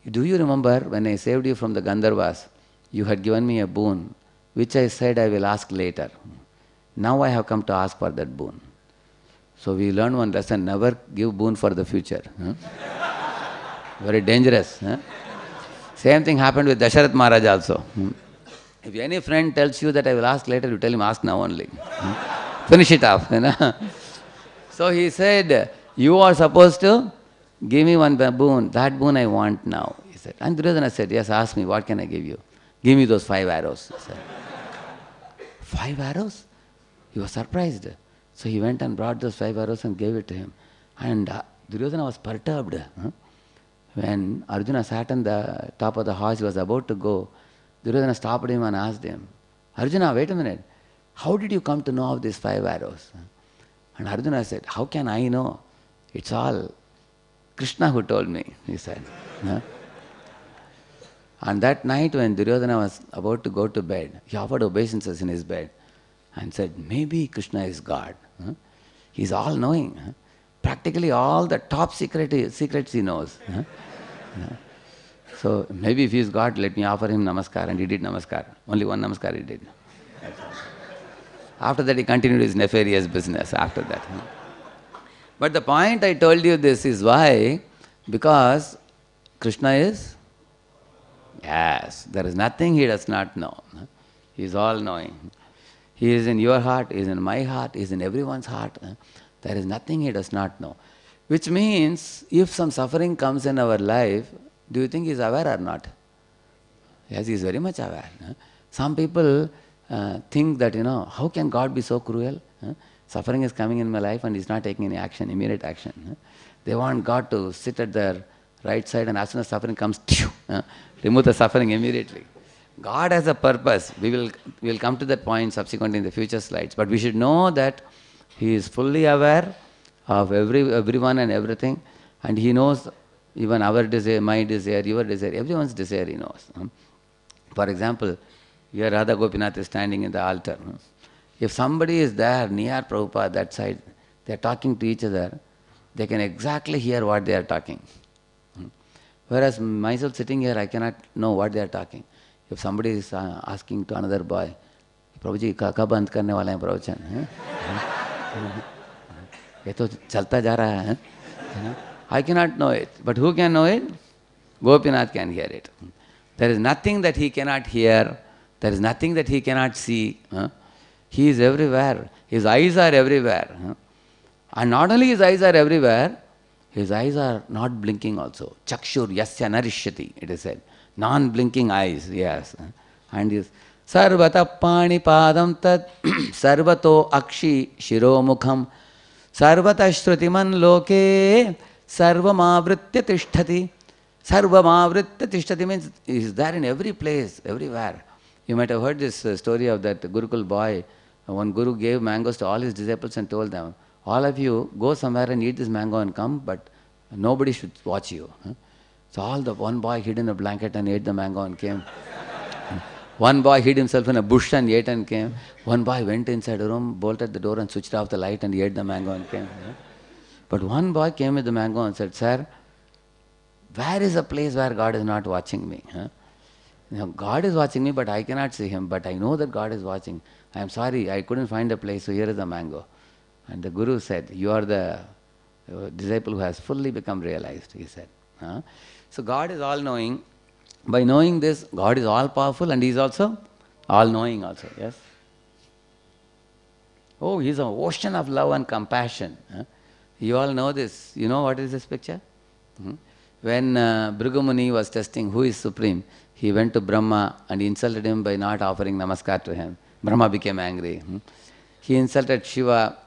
A: Do you remember when I saved you from the Gandharvas? you had given me a boon, which I said I will ask later. Now I have come to ask for that boon. So we learn one lesson, never give boon for the future. Very dangerous. Same thing happened with Dasharath Maharaj also. If any friend tells you that I will ask later, you tell him ask now only. Finish it off. So he said, you are supposed to give me one boon. That boon I want now. He said. And Duryodhana said, yes, ask me, what can I give you? Give me those 5 arrows. He said, 5 arrows? He was surprised. So he went and brought those 5 arrows and gave it to him. And Duryodhana was perturbed. When Arjuna sat on the top of the horse, he was about to go. Duryodhana stopped him and asked him, Arjuna, wait a minute. How did you come to know of these 5 arrows? And Arjuna said, how can I know? It's all Krishna who told me, he said. And that night when Duryodhana was about to go to bed, he offered obeisances in his bed and said, maybe Krishna is God. He's all-knowing. Practically all the top secrets he knows. So maybe if he is God, let me offer him namaskar. And he did namaskar. Only one namaskar he did. After that he continued his nefarious business after that. But the point I told you this is why? Because Krishna is? Yes, there is nothing he does not know. He is all-knowing. He is in your heart, he is in my heart, he is in everyone's heart. There is nothing he does not know. Which means, if some suffering comes in our life, do you think he is aware or not? Yes, he is very much aware. Some people think that, how can God be so cruel? Suffering is coming in my life and he is not taking any action, immediate action. They want God to sit at their right side and as soon as suffering comes, remove the suffering immediately. God has a purpose. We will come to that point subsequently in the future slides. But we should know that he is fully aware of everyone and everything, and he knows even our desire, my desire, your desire, everyone's desire he knows. For example, here Radha Gopinath is standing in the altar. If somebody is there near Prabhupada, that side, they are talking to each other, they can exactly hear what they are talking. Whereas myself sitting here, I cannot know what they are talking. If somebody is asking to another boy, Prabhuji, kab band karne wala hai pravachan? Ye to chalta ja raha hai. I cannot know it. But who can know it? Gopinath can hear it. There is nothing that he cannot hear. There is nothing that he cannot see. He is everywhere. His eyes are everywhere. And not only his eyes are everywhere, his eyes are not blinking also. Chakshur yasya narishyati, it is said. Non-blinking eyes, yes. And his sarvata pani padam tat sarvato akshi shiromukham sarvata shrutiman loke sarvamavritya tishtati. Sarvamavritya tishtati means he is there in every place, everywhere. You might have heard this story of that Gurukul boy. One guru gave mangoes to all his disciples and told them, all of you go somewhere and eat this mango and come, but nobody should watch you. So one boy hid in a blanket and ate the mango and came. One boy hid himself in a bush and ate and came. One boy went inside a room, bolted the door and switched off the light and ate the mango and came. But one boy came with the mango and said, sir, where is a place where God is not watching me? God is watching me, but I cannot see him. But I know that God is watching. I am sorry, I couldn't find a place, so here is the mango. And the Guru said, you are the disciple who has fully become realized, he said. So God is all-knowing. By knowing this, God is all-powerful and he is also all-knowing also, yes? Oh, he is an ocean of love and compassion. You all know this. You know what is this picture? When Bhrigu Muni was testing who is supreme, he went to Brahma and he insulted him by not offering namaskar to him. Brahma became angry. He insulted Shiva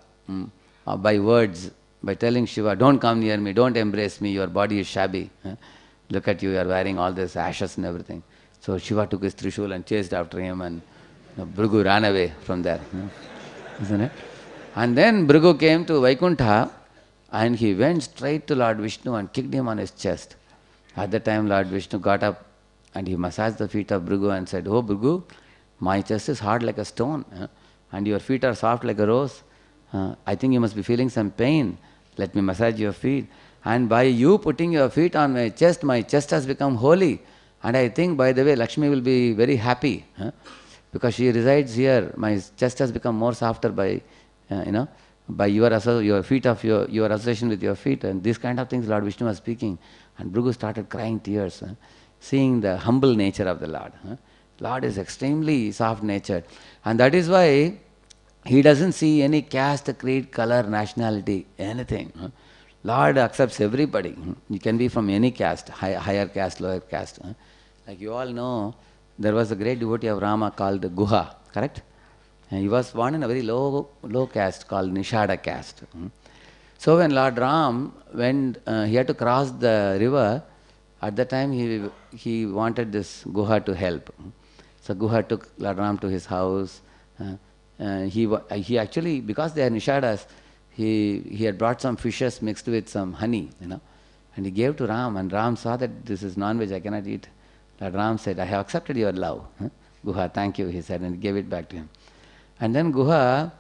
A: by words, by telling Shiva, don't come near me, don't embrace me, your body is shabby. Look at you, you are wearing all this ashes and everything. So Shiva took his Trishul and chased after him and Bhrigu ran away from there. Isn't it? And then Bhrigu came to Vaikuntha and he went straight to Lord Vishnu and kicked him on his chest. At the time Lord Vishnu got up and he massaged the feet of Bhrigu and said, oh Bhrigu, my chest is hard like a stone and your feet are soft like a rose. I think you must be feeling some pain. Let me massage your feet. And by you putting your feet on my chest has become holy. And I think, by the way, Lakshmi will be very happy, because she resides here. My chest has become more softer by, by your feet of your association with your feet, and these kind of things Lord Vishnu was speaking. And Bhrigu started crying tears, seeing the humble nature of the Lord. Lord is extremely soft-natured, and that is why He doesn't see any caste, creed, color, nationality, anything. Lord accepts everybody. You can be from any caste, higher caste, lower caste. Like you all know, there was a great devotee of Rama called Guha, correct? And he was born in a very low caste called Nishada caste. So when Lord Ram went, he had to cross the river. At that time, he wanted this Guha to help. So Guha took Lord Ram to his house. He actually, because they are Nishadas, he had brought some fishes mixed with some honey, and he gave to Ram. And Ram saw that this is non-veg, I cannot eat. Lord Ram said, I have accepted your love. Guha, thank you, he said, and he gave it back to him. And then Guha,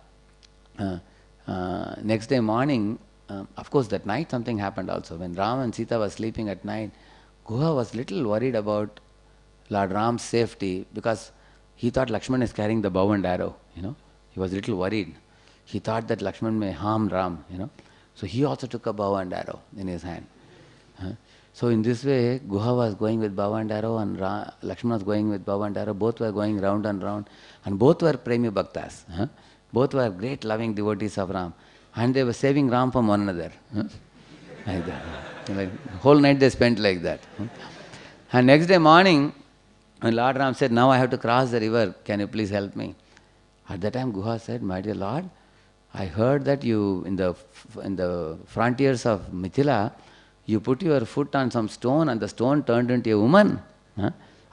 A: next day morning, of course that night something happened also. When Ram and Sita were sleeping at night, Guha was little worried about Lord Ram's safety, because he thought Lakshman is carrying the bow and arrow, He was little worried. He thought that Lakshman may harm Ram, So he also took a bow and arrow in his hand. So in this way, Guha was going with bow and arrow, and Lakshman was going with bow and arrow. Both were going round and round, and both were Premi Bhaktas. Both were great loving devotees of Ram, and they were saving Ram from one another. Like that. Like, whole night they spent like that. And next day morning, when Lord Ram said, now I have to cross the river, can you please help me? At that time Guha said, my dear Lord, I heard that you, in the frontiers of Mithila, you put your foot on some stone and the stone turned into a woman.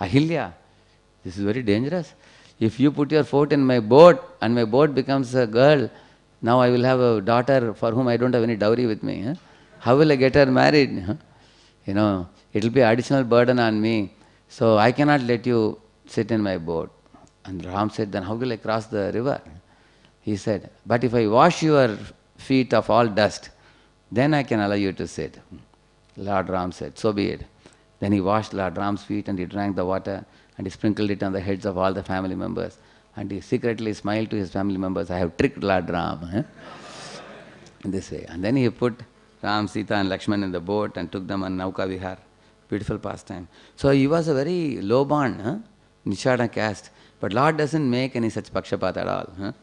A: Ahilya. This is very dangerous. If you put your foot in my boat and my boat becomes a girl, now I will have a daughter for whom I don't have any dowry with me. How will I get her married? It will be additional burden on me. So I cannot let you sit in my boat. And Ram said, then how will I cross the river? He said, but if I wash your feet of all dust, then I can allow you to sit. Lord Ram said, so be it. Then he washed Lord Ram's feet and he drank the water and he sprinkled it on the heads of all the family members. And he secretly smiled to his family members, I have tricked Lord Ram. In this way. And then he put Ram, Sita and Lakshman in the boat and took them on Nauka Vihar. Beautiful pastime. So he was a very low-born, Nishada caste. But Lord doesn't make any such pakshapat at all.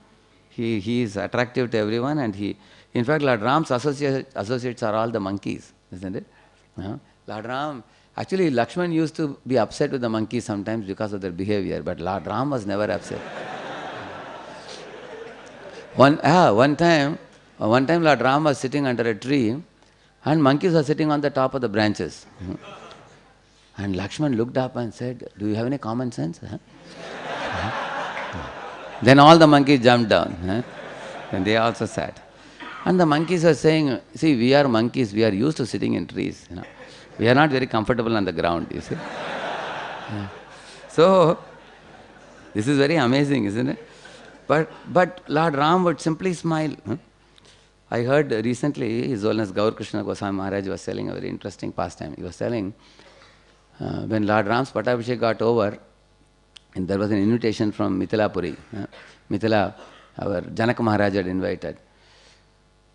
A: He is attractive to everyone, and in fact, Lord Ram's associates are all the monkeys, isn't it? Lord Ram, actually Lakshman used to be upset with the monkeys sometimes because of their behavior, but Lord Ram was never upset. One time Lord Ram was sitting under a tree, and monkeys were sitting on the top of the branches. And Lakshman looked up and said, do you have any common sense? Then all the monkeys jumped down. And they also sat. And the monkeys were saying, see, we are monkeys, we are used to sitting in trees. We are not very comfortable on the ground, you see. So, this is very amazing, isn't it? But Lord Ram would simply smile. I heard recently, His Holiness Gaur Krishna Goswami Maharaj was telling a very interesting pastime. He was telling, when Lord Ram's Pattabhishek got over, and there was an invitation from Mithilapuri. Mithila, our Janak Maharaj had invited.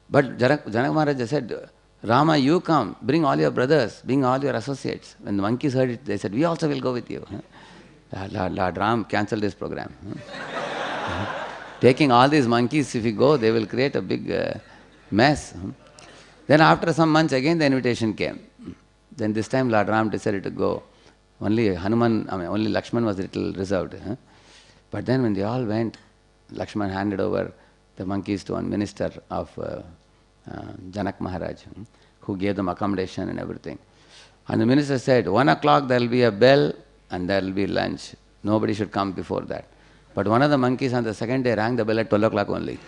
A: But Janak Maharaj said, Rama, you come, bring all your brothers, bring all your associates. When the monkeys heard it, they said, we also will go with you. Lord Ram cancelled this program. Taking all these monkeys, if we go, they will create a big mess. Then after some months, again the invitation came. Then this time Lord Ram decided to go. Only only Lakshman was a little reserved. But then when they all went, Lakshman handed over the monkeys to one minister of Janak Maharaj, who gave them accommodation and everything. And the minister said, 1 o'clock there will be a bell and there will be lunch. Nobody should come before that. But one of the monkeys on the second day rang the bell at 12 o'clock only.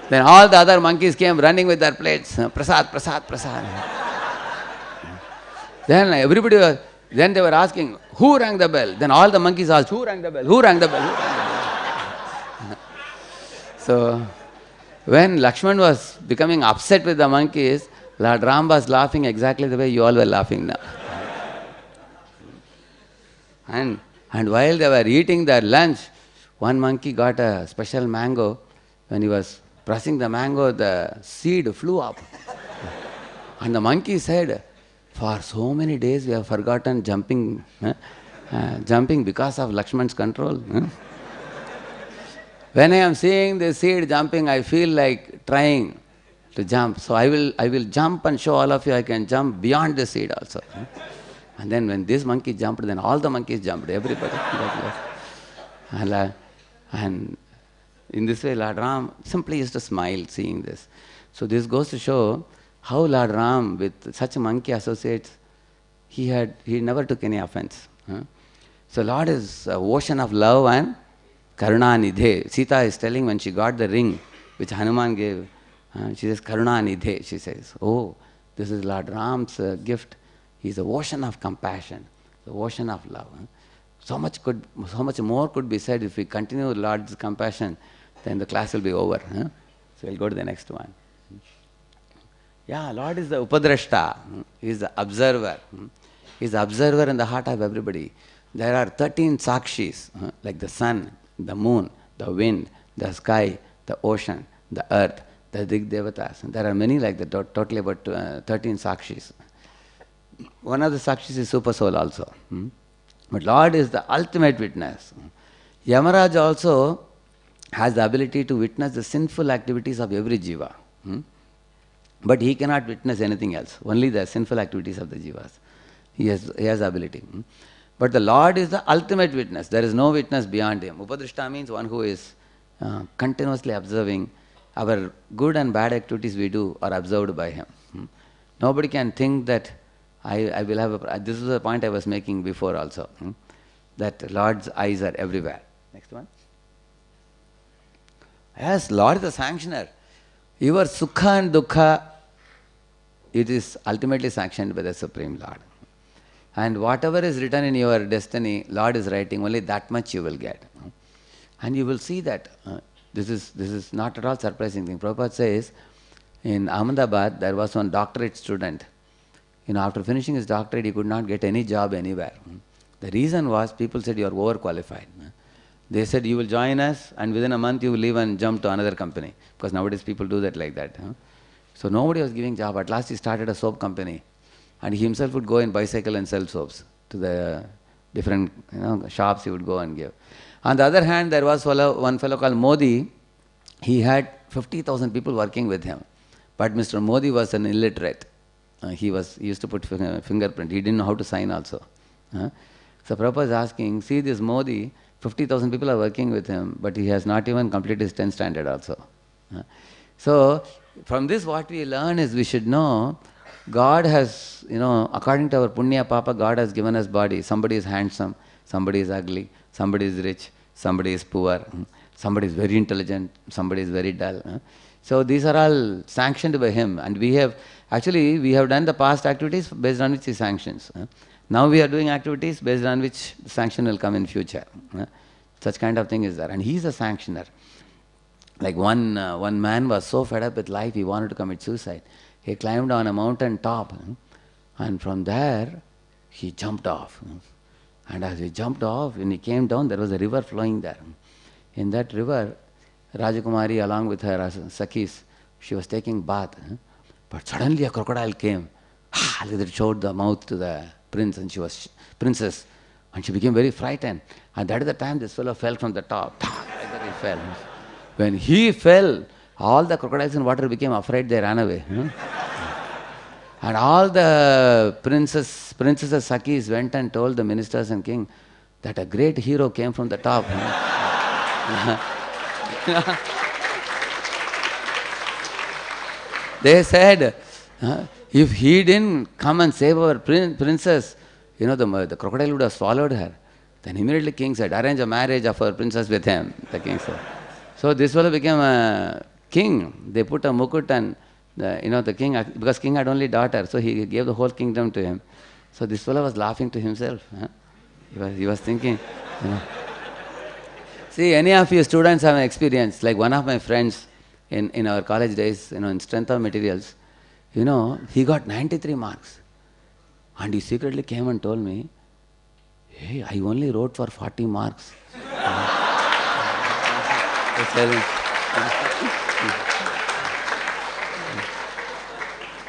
A: Then all the other monkeys came running with their plates. Prasad, prasad, prasad. Then everybody was, then they were asking, who rang the bell? Then all the monkeys asked, who rang the bell? Who rang the bell? Who rang the bell? So, when Lakshman was becoming upset with the monkeys, Lord Ram was laughing exactly the way you all were laughing now. And while they were eating their lunch, one monkey got a special mango. When he was pressing the mango, the seed flew up. And the monkey said, for so many days we have forgotten jumping, jumping because of Lakshman's control. When I am seeing the seed jumping, I feel like trying to jump. So I will jump and show all of you I can jump beyond the seed also. And then when this monkey jumped, then all the monkeys jumped, everybody. And in this way, Lord Ram simply used to smile seeing this. So this goes to show how Lord Ram, with such monkey associates, he never took any offense. So Lord is an ocean of love and Karuna Nidhe. Sita is telling when she got the ring which Hanuman gave, she says, Karuna Nidhe, she says. Oh, this is Lord Ram's gift. He is the ocean of compassion, the ocean of love. So much more could be said if we continue Lord's compassion, then the class will be over. So we'll go to the next one. Yeah, Lord is the Upadrashta. He is the observer. He is the observer in the heart of everybody. There are 13 sakshis, like the sun, the moon, the wind, the sky, the ocean, the earth, the Dig Devatas. There are many like that, totally about 13 sakshis. One of the sakshis is Super Soul also. But Lord is the ultimate witness. Yamaraj also has the ability to witness the sinful activities of every jiva. But he cannot witness anything else, only the sinful activities of the jivas. He has the ability. But the Lord is the ultimate witness. There is no witness beyond him. Upadrishta means one who is continuously observing. Our good and bad activities we do are observed by him. Nobody can think that I will have a... This is a point I was making before also. That Lord's eyes are everywhere. Next one. Yes, Lord is the sanctioner. Your sukha and dukkha, it is ultimately sanctioned by the Supreme Lord. And whatever is written in your destiny, Lord is writing, only that much you will get. And you will see that. This is not at all surprising thing. Prabhupada says, in Ahmedabad, there was one doctorate student. After finishing his doctorate, he could not get any job anywhere. The reason was, people said, you are overqualified. They said, you will join us, and within a month you will leave and jump to another company. Because nowadays people do that like that. So nobody was giving job. At last he started a soap company. And he himself would go in bicycle and sell soaps to the different shops he would go and give. On the other hand, there was one fellow called Modi. He had 50,000 people working with him. But Mr. Modi was an illiterate. He used to put fingerprint. He didn't know how to sign also. So Prabhupada is asking, see this Modi, 50,000 people are working with him, but he has not even completed his 10th standard also. So from this what we learn is we should know God has, according to our punya papa, God has given us body. Somebody is handsome, somebody is ugly, somebody is rich, somebody is poor, somebody is very intelligent, somebody is very dull. So these are all sanctioned by him, and we have done the past activities based on which he sanctions. Now we are doing activities based on which sanction will come in future. Such kind of thing is there, and he is a sanctioner. Like one man was so fed up with life, he wanted to commit suicide. He climbed on a mountain top, and from there he jumped off. And as he jumped off, when he came down, there was a river flowing there. In that river, Rajakumari, along with her Sakhis, she was taking bath. But suddenly a crocodile came. It showed the mouth to the prince, and she was princess. And she became very frightened. And that is the time this fellow fell from the top. Like that he fell. When he fell, all the crocodiles in water became afraid, they ran away. And all the princesses, Sakhis went and told the ministers and king that a great hero came from the top. They said, if he didn't come and save our princess, the crocodile would have swallowed her. Then immediately king said, arrange a marriage of our princess with him, the king said. So this fellow became a king. They put a mukut and the king, because king had only daughter, so he gave the whole kingdom to him. So this fellow was laughing to himself. He was thinking, See, any of you students have an experience, like one of my friends in our college days, in strength of materials, He got 93 marks. And he secretly came and told me, hey, I only wrote for 40 marks.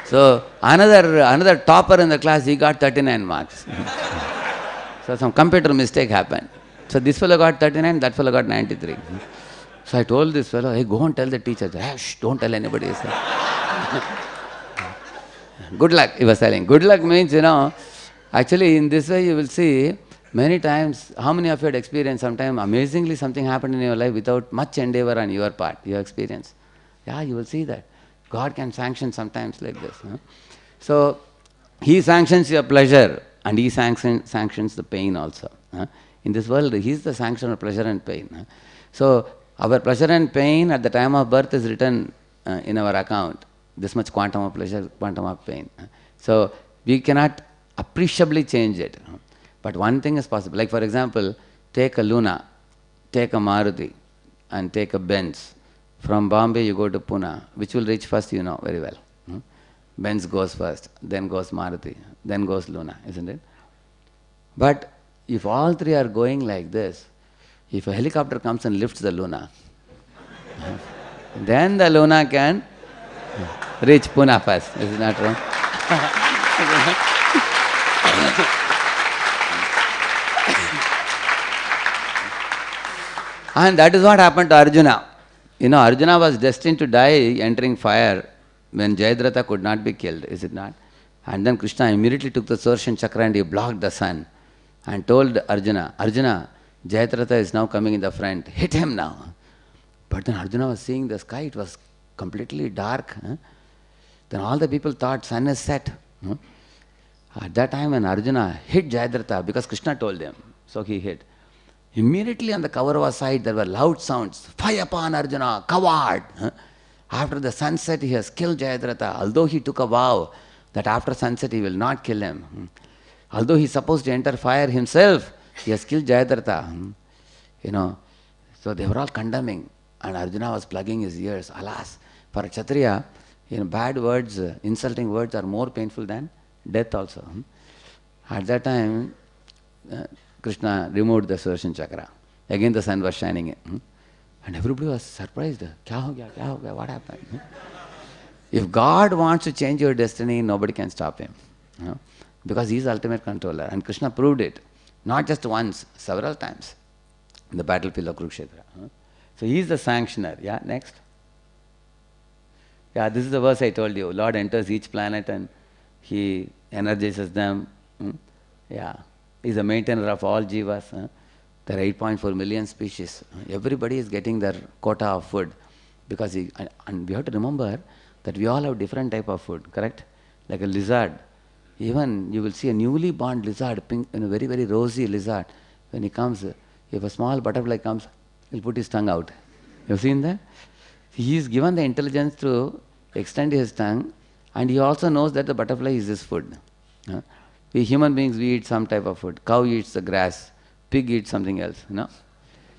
A: So another topper in the class, he got 39 marks. So some computer mistake happened. So this fellow got 39, that fellow got 93. So I told this fellow, hey, go and tell the teacher. Hey, shh, don't tell anybody. Good luck, he was telling. Good luck means, actually in this way you will see many times, how many of you had experienced sometime amazingly something happened in your life without much endeavor on your part, your experience. Yeah, you will see that. God can sanction sometimes like this. So, He sanctions your pleasure and He sanctions the pain also. In this world, He is the sanctioner of pleasure and pain. So, our pleasure and pain at the time of birth is written in our account. This much quantum of pleasure, quantum of pain. So, we cannot appreciably change it. But one thing is possible. Like for example, take a Luna, take a Maruti, and take a Benz. From Bombay you go to Pune. Which will reach first, you know very well. Benz goes first, then goes Maruti, then goes Luna, isn't it? But if all three are going like this, if a helicopter comes and lifts the Luna, then the Luna can reach Pune first. Is it not wrong? And that is what happened to Arjuna. Arjuna was destined to die entering fire when Jayadratha could not be killed, is it not? And then Krishna immediately took the Sudarshan Chakra and he blocked the sun and told Arjuna, Arjuna, Jayadratha is now coming in the front, hit him now. But then Arjuna was seeing the sky, it was completely dark. Then all the people thought sun is set. At that time when Arjuna hit Jayadratha, because Krishna told him, so he hit. Immediately on the Kaurava side there were loud sounds, fire upon Arjuna, coward! After the sunset he has killed Jayadratha, although he took a vow that after sunset he will not kill him. Although he is supposed to enter fire himself, he has killed Jayadratha. So they were all condemning and Arjuna was plugging his ears. Alas, for a Kshatriya, bad words, insulting words are more painful than death also. At that time, Krishna removed the Sudarshan Chakra. Again the sun was shining. And everybody was surprised. Kya ho gaya? Kya ho gaya? What happened? If God wants to change your destiny, nobody can stop him. Because he is the ultimate controller. And Krishna proved it. Not just once, several times. In the battlefield of Kurukshetra. So he is the sanctioner. Yeah, next. Yeah, this is the verse I told you. Lord enters each planet and he energizes them. Yeah. He is the maintainer of all jivas. There are 8.4 million species. Everybody is getting their quota of food. Because and we have to remember that we all have different type of food, correct? Like a lizard. Even you will see a newly born lizard, pink, very, very rosy lizard. When he comes, if a small butterfly comes, he'll put his tongue out. You've seen that? He is given the intelligence to extend his tongue, and he also knows that the butterfly is his food. We human beings, we eat some type of food. Cow eats the grass, pig eats something else.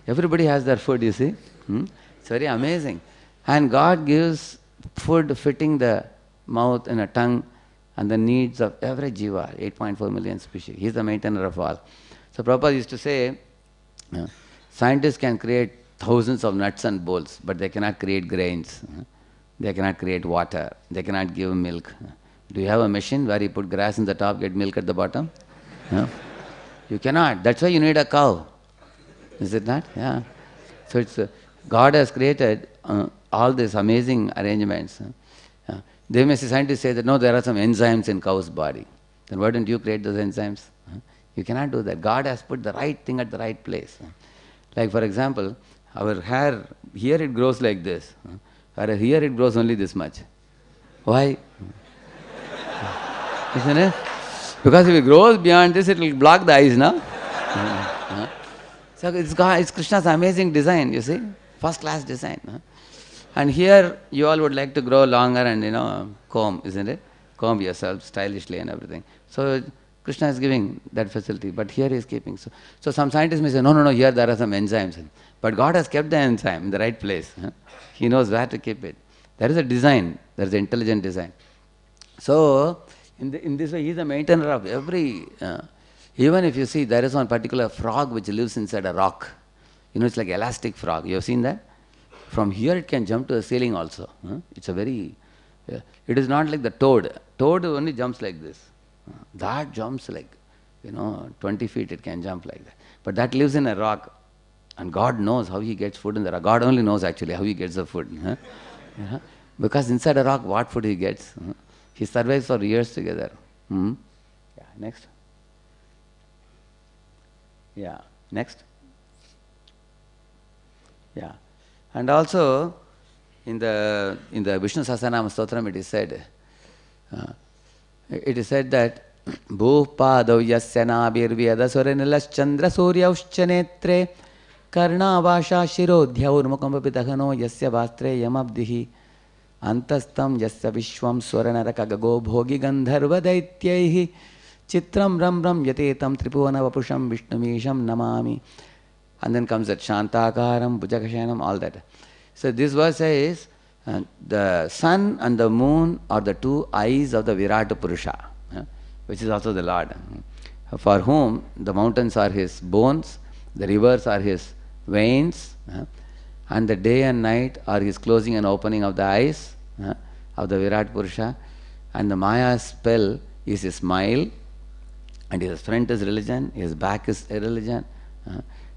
A: Everybody has their food, you see. It's very amazing. And God gives food fitting the mouth and a tongue and the needs of every jiva, 8.4 million species. He is the maintainer of all. So Prabhupada used to say, scientists can create thousands of nuts and bolts, but they cannot create grains. They cannot create water. They cannot give milk. Do you have a machine where you put grass in the top, get milk at the bottom? No? You cannot. That's why you need a cow. Is it not? Yeah. So it's God has created all these amazing arrangements. They may say, scientists say that no, there are some enzymes in cow's body. Then why don't you create those enzymes? You cannot do that. God has put the right thing at the right place. Like for example, our hair, here it grows like this. Whereas here it grows only this much. Why? Isn't it? Because if it grows beyond this, it will block the eyes, no? So it's Krishna's amazing design, you see. First class design. And here you all would like to grow longer and comb, isn't it? Comb yourself stylishly and everything. So Krishna is giving that facility, but here he is keeping. So some scientists may say, no, here there are some enzymes. But God has kept the enzyme in the right place. He knows where to keep it. There is a design, there is an intelligent design. So, in this way, he is the maintainer of every. Even if you see, there is one particular frog which lives inside a rock. It's like elastic frog. You have seen that? From here, it can jump to the ceiling also. It's a very. It is not like the toad. Toad only jumps like this. That jumps like, 20 feet. It can jump like that. But that lives in a rock, and God knows how he gets food in the rock. God only knows actually how he gets the food. Because inside a rock, what food he gets? He survives for years together. Yeah, next. Yeah, next. Yeah. And also, in the Vishnu Sahasranama Stotram, it is said that Bhupadav yasya nabir vyadasura chandra suryauscha netre karna vasha shirodhyaur mukampapitahano yasya vastre yamabdihi antastam yasya vishwam swaranaraka gago bhogi gandharva daityaihi chitram ram ram yatetam tripuvana vapusham vishnumisham namami. And then comes that Shantakaram, Bhujakashanam, all that. So this verse says, the sun and the moon are the two eyes of the Virata Purusha, which is also the Lord, for whom the mountains are his bones, the rivers are his veins, and the day and night are his closing and opening of the eyes of the Virat Purusha, and the Maya spell is his smile, and his front is religion, his back is religion,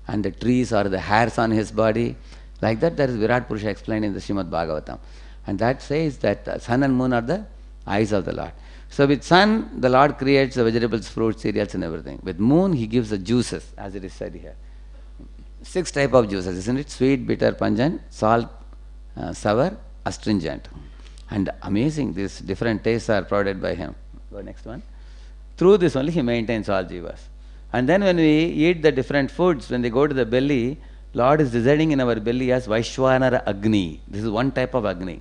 A: and the trees are the hairs on his body. Like that, there is Virat Purusha explained in the Srimad Bhagavatam. And that says that the sun and moon are the eyes of the Lord. So with sun, the Lord creates the vegetables, fruits, cereals and everything. With moon, he gives the juices, as it is said here. 6 types of juices, isn't it? Sweet, bitter, pungent, salt, sour, astringent. And amazing, these different tastes are provided by him. Go next one. Through this only he maintains all jivas. And then when we eat the different foods, when they go to the belly, Lord is residing in our belly as Vaishwanara Agni. This is one type of Agni.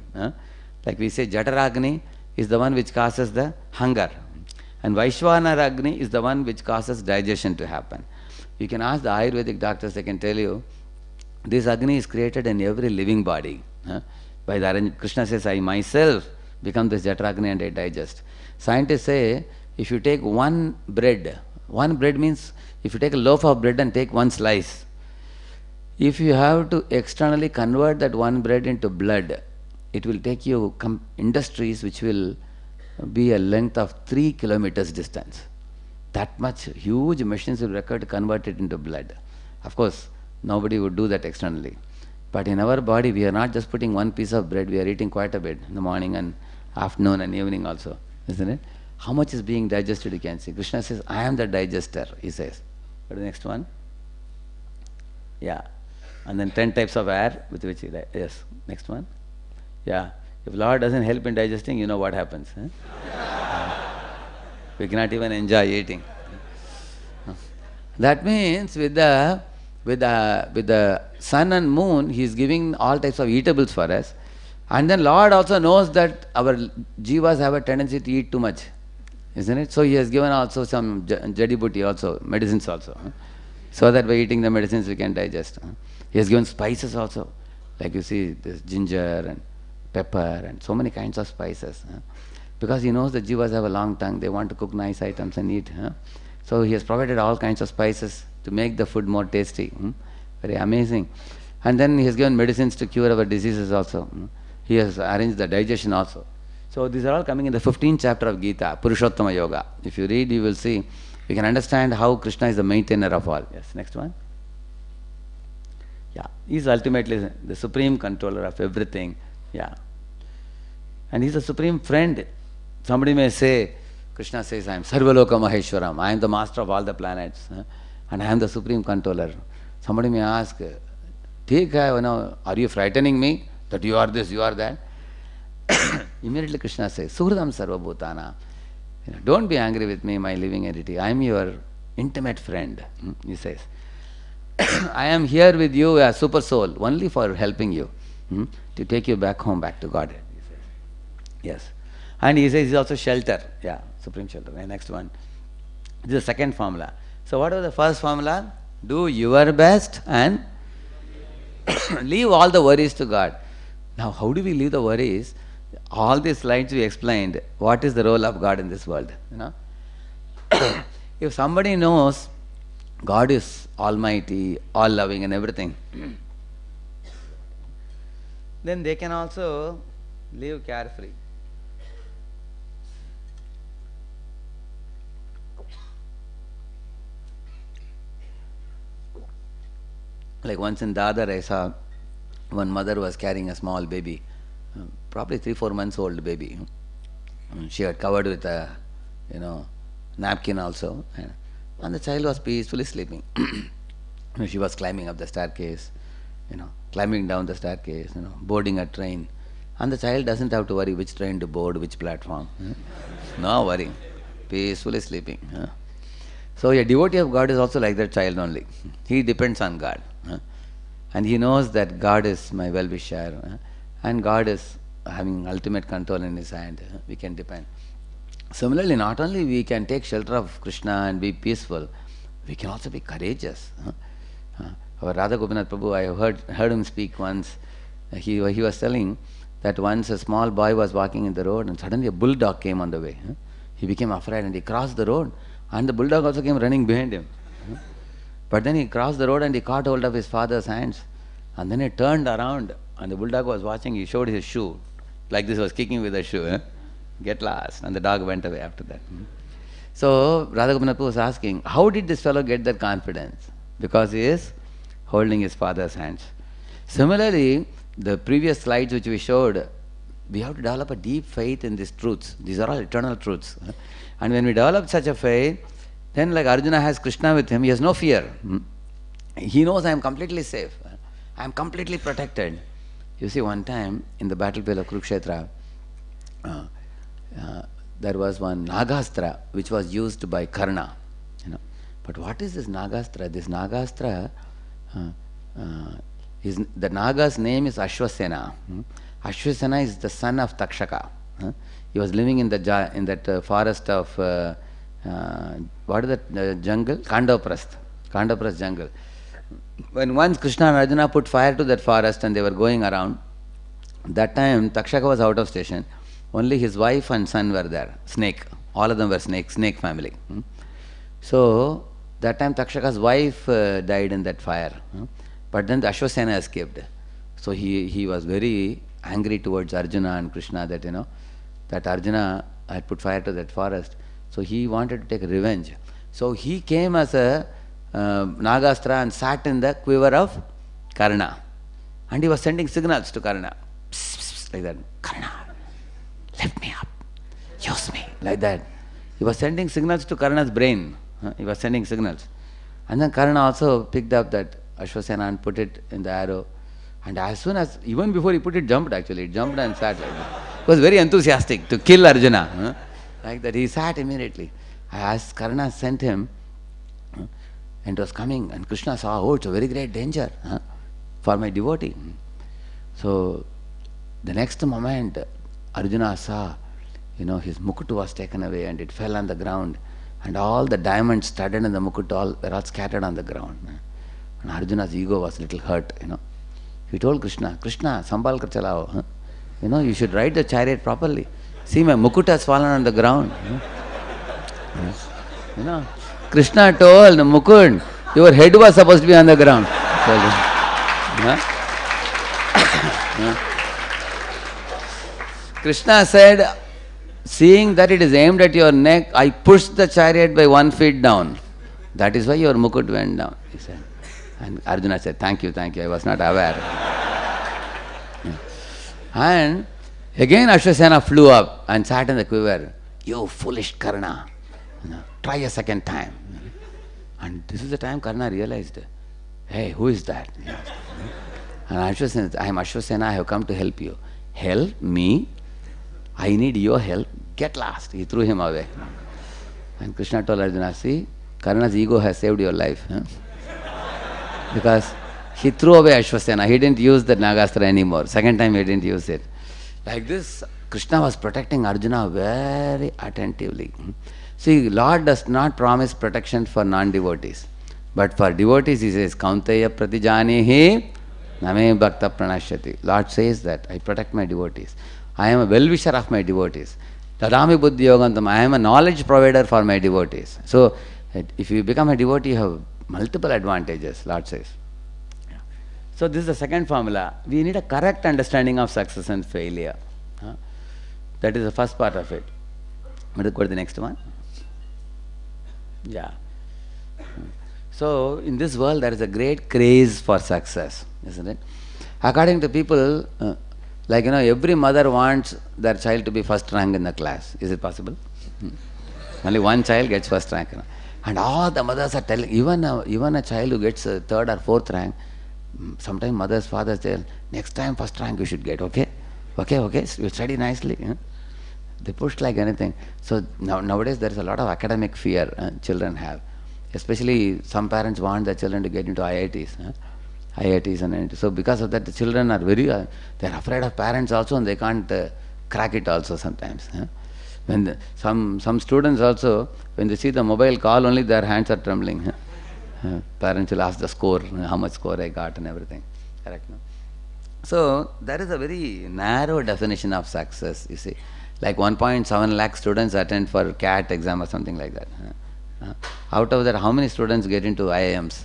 A: Like we say, Jatara Agni is the one which causes the hunger. And Vaishwanara Agni is the one which causes digestion to happen. You can ask the Ayurvedic doctors, they can tell you, this Agni is created in every living body. By the arrangement, Krishna says, I myself become this Jatara Agni and I digest. Scientists say, if you take one bread means, if you take a loaf of bread and take one slice, if you have to externally convert that one bread into blood, it will take you industries which will be a length of 3 kilometers distance. That much huge machines will require to convert it into blood. Of course, nobody would do that externally. But in our body, we are not just putting one piece of bread, we are eating quite a bit in the morning and afternoon and evening also, isn't it? How much is being digested, you can see. Krishna says, I am the digester, he says. Go to the next one. Yeah. And then 10 types of air with which he, yes. Next one. Yeah. If Lord doesn't help in digesting, you know what happens. We cannot even enjoy eating. That means with the sun and moon, he is giving all types of eatables for us. And then Lord also knows that our jivas have a tendency to eat too much. Isn't it? So he has given also some jadibuti also, medicines also. So that by eating the medicines we can digest. He has given spices also. Like you see, this ginger and pepper and so many kinds of spices. Because he knows the jivas have a long tongue, they want to cook nice items and eat. So he has provided all kinds of spices to make the food more tasty. Very amazing. And then he has given medicines to cure our diseases also. He has arranged the digestion also. So these are all coming in the 15th chapter of Gita, Purushottama Yoga. If you read, you will see, you can understand how Krishna is the maintainer of all. Yes, next one. Yeah, he is ultimately the supreme controller of everything. Yeah. And he is the supreme friend. Somebody may say, Krishna says, I am Sarvaloka Maheshwaram, I am the master of all the planets, and I am the supreme controller. Somebody may ask, are you frightening me that you are this, you are that? Immediately Krishna says, Suhridam Sarva Bhutana. Don't be angry with me, my living entity. I am your intimate friend. He says, I am here with you as super soul, only for helping you, to take you back home, back to Godhead. He says. Yes. And he says he's also shelter. Yeah, supreme shelter. And next one. This is the second formula. So what was the first formula? Do your best and leave all the worries to God. Now, how do we leave the worries? All these slides we explained what is the role of God in this world. If somebody knows God is almighty, all loving and everything, then they can also live carefree. Like once in Dadar I saw one mother was carrying a small baby, probably 3-4 months old baby. She had covered with a napkin also, and the child was peacefully sleeping. She was climbing up the staircase, climbing down the staircase, boarding a train, and the child doesn't have to worry which train to board, which platform. No worrying, peacefully sleeping. So a devotee of God is also like that child only. He depends on God. And he knows that God is my well-wisher, and God is having ultimate control in his hand. We can depend. Similarly, not only we can take shelter of Krishna and be peaceful, we can also be courageous. Our Radheshyam Prabhu, I heard him speak once. He was telling that once a small boy was walking in the road and suddenly a bulldog came on the way. He became afraid and he crossed the road, and the bulldog also came running behind him. But then he crossed the road and he caught hold of his father's hands, and then he turned around and the bulldog was watching. He showed his shoe, like this, was kicking with the shoe. Get lost. And the dog went away after that. So Radheshyam Prabhu was asking, how did this fellow get that confidence? Because he is holding his father's hands. Similarly, the previous slides which we showed, we have to develop a deep faith in these truths. These are all eternal truths. And when we develop such a faith, then like Arjuna has Krishna with him, he has no fear. He knows I am completely safe. I am completely protected. You see, one time in the battlefield of Kurukshetra, there was one Nagastra which was used by Karna. But what is this Nagastra? This Nagastra, the Naga's name is Ashwasena. Ashwasena is the son of Takshaka. He was living in that forest of what is that jungle? Kandoprast jungle. When once Krishna and Arjuna put fire to that forest and they were going around, that time Takshaka was out of station. Only his wife and son were there. Snake. All of them were snake family. So that time Takshaka's wife died in that fire. But then the Ashwasena escaped. So he was very angry towards Arjuna and Krishna that Arjuna had put fire to that forest. So he wanted to take revenge. So he came as a Nagastra and sat in the quiver of Karna. And he was sending signals to Karna. Psst, psst, like that. Karna, lift me up. Use me. Like that. He was sending signals to Karna's brain. He was sending signals. And then Karna also picked up that Ashwasena and put it in the arrow. And as soon as, even before he put it, jumped actually. It jumped and sat like that. He was very enthusiastic to kill Arjuna. Like that, he sat immediately. As Karna sent him, and was coming, and Krishna saw, oh, it's a very great danger for my devotee. So, the next moment, Arjuna saw, his mukut was taken away and it fell on the ground, and all the diamonds studded in the mukut, were all scattered on the ground. And Arjuna's ego was a little hurt, He told Krishna, sambal kar chalao. You should ride the chariot properly. See, my mukut has fallen on the ground. Krishna told Mukund, your head was supposed to be on the ground. Krishna said, seeing that it is aimed at your neck, I pushed the chariot by 1 foot down. That is why your mukut went down, he said. And Arjuna said, thank you, I was not aware. And again Ashwasena flew up and sat in the quiver. You foolish Karna, try a second time. And this is the time Karna realized, hey, who is that? And Ashwasena, I am Ashwasena, I have come to help you. Help me? I need your help. Get lost. He threw him away. And Krishna told Arjuna, see, Karna's ego has saved your life. Because he threw away Ashwasena. He didn't use the Nagastra anymore. Second time he didn't use it. Like this, Krishna was protecting Arjuna very attentively. See, Lord does not promise protection for non-devotees. But for devotees, he says, Kaunteya pratijanihi name bhakta pranashyati. Lord says that, I protect my devotees. I am a well-wisher of my devotees. Tadami buddhi yogantam, I am a knowledge provider for my devotees. So, if you become a devotee, you have multiple advantages, Lord says. So, this is the second formula. We need a correct understanding of success and failure. That is the first part of it. Let us go to the next one. Yeah. So, in this world, there is a great craze for success, isn't it? According to people, like, every mother wants their child to be first rank in the class. Is it possible? Only one child gets first rank. And all the mothers are telling, even a child who gets third or fourth rank, sometimes mothers, fathers tell, next time first rank you should get, okay? Okay, you study nicely. They push like anything. So nowadays there is a lot of academic fear children have. Especially some parents want their children to get into IITs. IITs and so because of that the children are very, they are afraid of parents also, and they can't crack it also sometimes. When some students also, when they see the mobile call only, their hands are trembling. Parents will ask the score, how much score I got and everything. Correct, no? So there is a very narrow definition of success, you see. Like 1.7 lakh students attend for CAT exam or something like that. Out of that, how many students get into IIMs?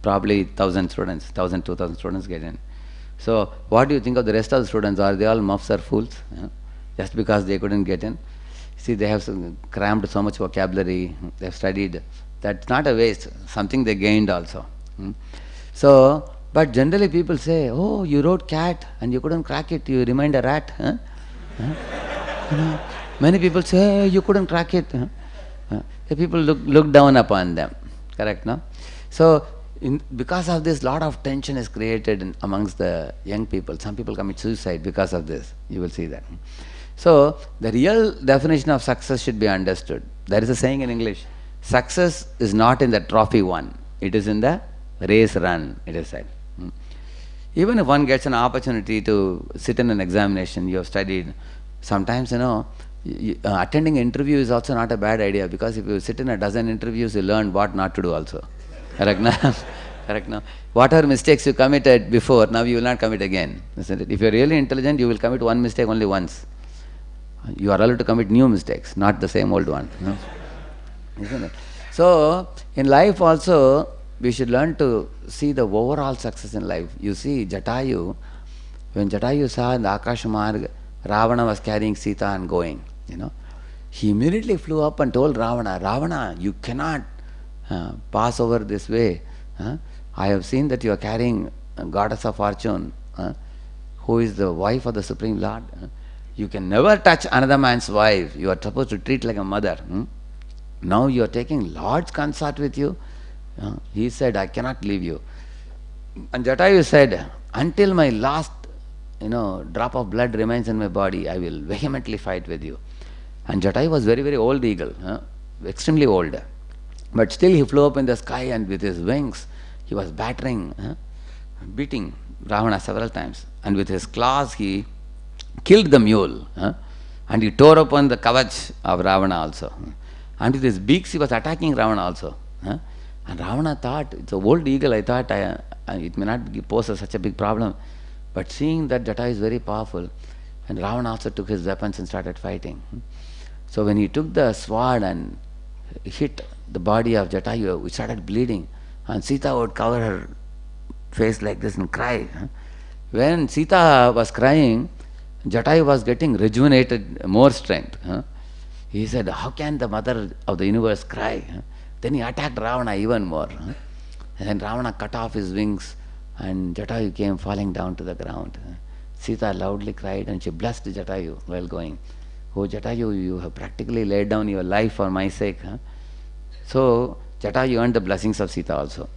A: Probably 1,000 students, 1,000, 2,000 students get in. So what do you think of the rest of the students? Are they all muffs or fools? Just because they couldn't get in? See, they have crammed so much vocabulary, they have studied. That's not a waste, something they gained also. So, but generally people say, oh, you wrote CAT and you couldn't crack it, you remained a rat. Many people say, hey, you couldn't crack it. People look down upon them. Correct, no? So, because of this, lot of tension is created amongst the young people. Some people commit suicide because of this. You will see that. So, the real definition of success should be understood. There is a saying in English, success is not in the trophy won, it is in the race run, it is said. Even if one gets an opportunity to sit in an examination, you have studied, sometimes, attending an interview is also not a bad idea, because if you sit in a dozen interviews, you learn what not to do also. Correct now? Correct now? Whatever mistakes you committed before, now you will not commit again. Isn't it? If you are really intelligent, you will commit one mistake only once. You are allowed to commit new mistakes, not the same old one. No? Isn't it? So, in life also, we should learn to see the overall success in life. You see, Jatayu, when Jatayu saw in the Akashamarg, Ravana was carrying Sita and going, he immediately flew up and told Ravana, Ravana, you cannot pass over this way. I have seen that you are carrying a goddess of fortune, who is the wife of the Supreme Lord. You can never touch another man's wife. You are supposed to treat like a mother. Now you are taking Lord's consort with you. He said, I cannot leave you. And Jatayu said, until my last drop of blood remains in my body, I will vehemently fight with you. And Jatayu was very, very old eagle, extremely old. But still he flew up in the sky, and with his wings he was beating Ravana several times. And with his claws he killed the mule, and he tore open the kavach of Ravana also. And with his beaks he was attacking Ravana also. And Ravana thought, it's an old eagle, I thought it may not pose such a big problem. But seeing that Jatayu is very powerful, and Ravana also took his weapons and started fighting. So when he took the sword and hit the body of Jatayu, it started bleeding, and Sita would cover her face like this and cry. When Sita was crying, Jatayu was getting rejuvenated, more strength. He said, how can the mother of the universe cry? Then he attacked Ravana even more. And then Ravana cut off his wings, and Jatayu came falling down to the ground. Sita loudly cried, and she blessed Jatayu while going. Oh Jatayu, you have practically laid down your life for my sake. So Jatayu earned the blessings of Sita also.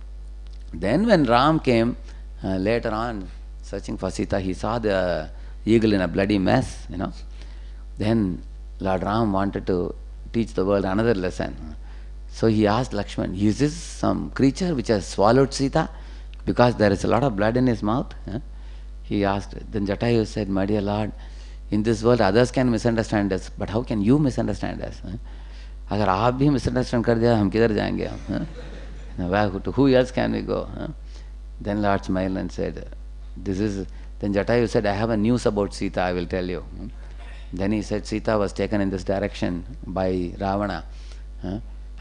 A: Then when Ram came later on searching for Sita, he saw the eagle in a bloody mess, Then Lord Ram wanted to teach the world another lesson. So he asked Lakshman, is this some creature which has swallowed Sita? Because there is a lot of blood in his mouth. He asked. Then Jatayu said, my dear Lord, in this world others can misunderstand us, but how can you misunderstand us? अगर आप भी misunderstand कर दिया, हम किधर जाएंगे हम? To who else can we go? Then Lord smiled and said, this is Then Jatayu said, I have a news about Sita, I will tell you. Then he said, Sita was taken in this direction by Ravana.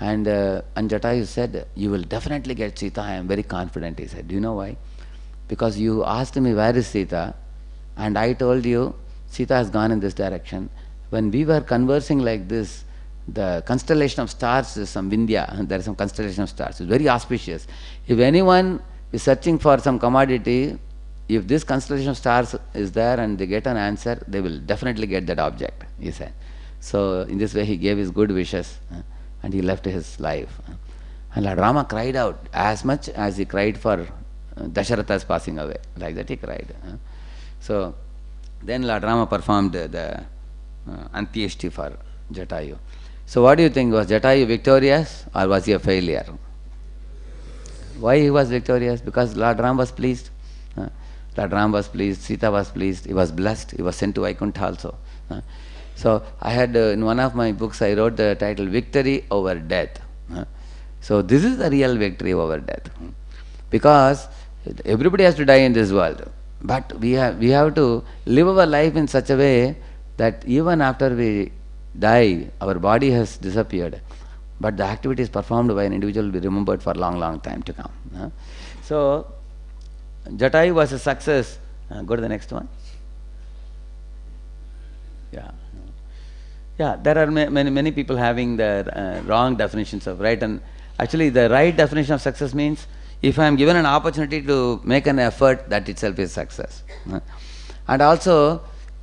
A: And Jatayu said, you will definitely get Sita, I am very confident, he said. Do you know why? Because you asked me, where is Sita? And I told you, Sita has gone in this direction. When we were conversing like this, the constellation of stars is some Vindhya, there is some constellation of stars. It's very auspicious. If anyone is searching for some commodity, if this constellation of stars is there and they get an answer, they will definitely get that object, he said. So in this way he gave his good wishes and he left his life. And Lord Rama cried out as much as he cried for Dasharatha's passing away. Like that he cried. So then Lord Rama performed the Antyeshti for Jatayu. So what do you think? Was Jatayu victorious or was he a failure? Why he was victorious? Because Lord Ram was pleased. Lord Ram was pleased, Sita was pleased, he was blessed, he was sent to Vaikuntha also. So I had, in one of my books, I wrote the title, Victory Over Death. So this is the real victory over death. Because everybody has to die in this world. But we have to live our life in such a way that even after we die, our body has disappeared. But the activities performed by an individual will be remembered for a long, long time to come. So Jatayu was a success. Go to the next one. Yeah, there are many people having the wrong definitions of right. And actually the right definition of success means if I am given an opportunity to make an effort, that itself is success. And also,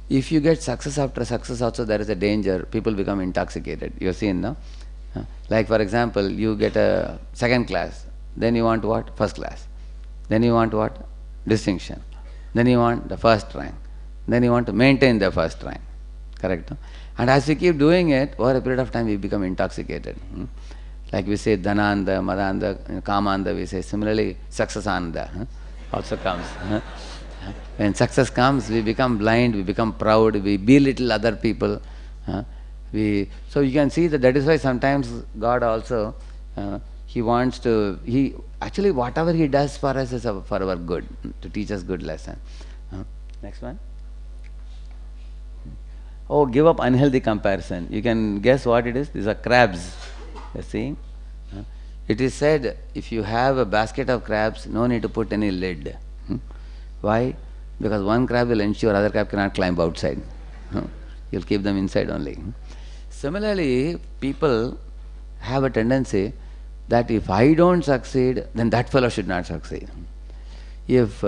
A: if you get success after success also, there is a danger. People become intoxicated. You have seen, no? Like for example, you get a second class, then you want what? First class. Then you want what? Distinction. Then you want the first rank. Then you want to maintain the first rank. Correct? No? And as we keep doing it, over a period of time we become intoxicated. Like we say Dhananda, Madanda, Kamanda, we say similarly Successananda also comes. When success comes, we become blind, we become proud, we belittle other people. So you can see that is why sometimes God also, He wants to, actually whatever He does for us is for our good, to teach us good lesson. Next one. Oh, give up unhealthy comparison. You can guess what it is? These are crabs. You see? It is said, if you have a basket of crabs, no need to put any lid. Why? Because one crab will ensure other crab cannot climb outside. You'll keep them inside only. Similarly, people have a tendency that if I don't succeed, then that fellow should not succeed. If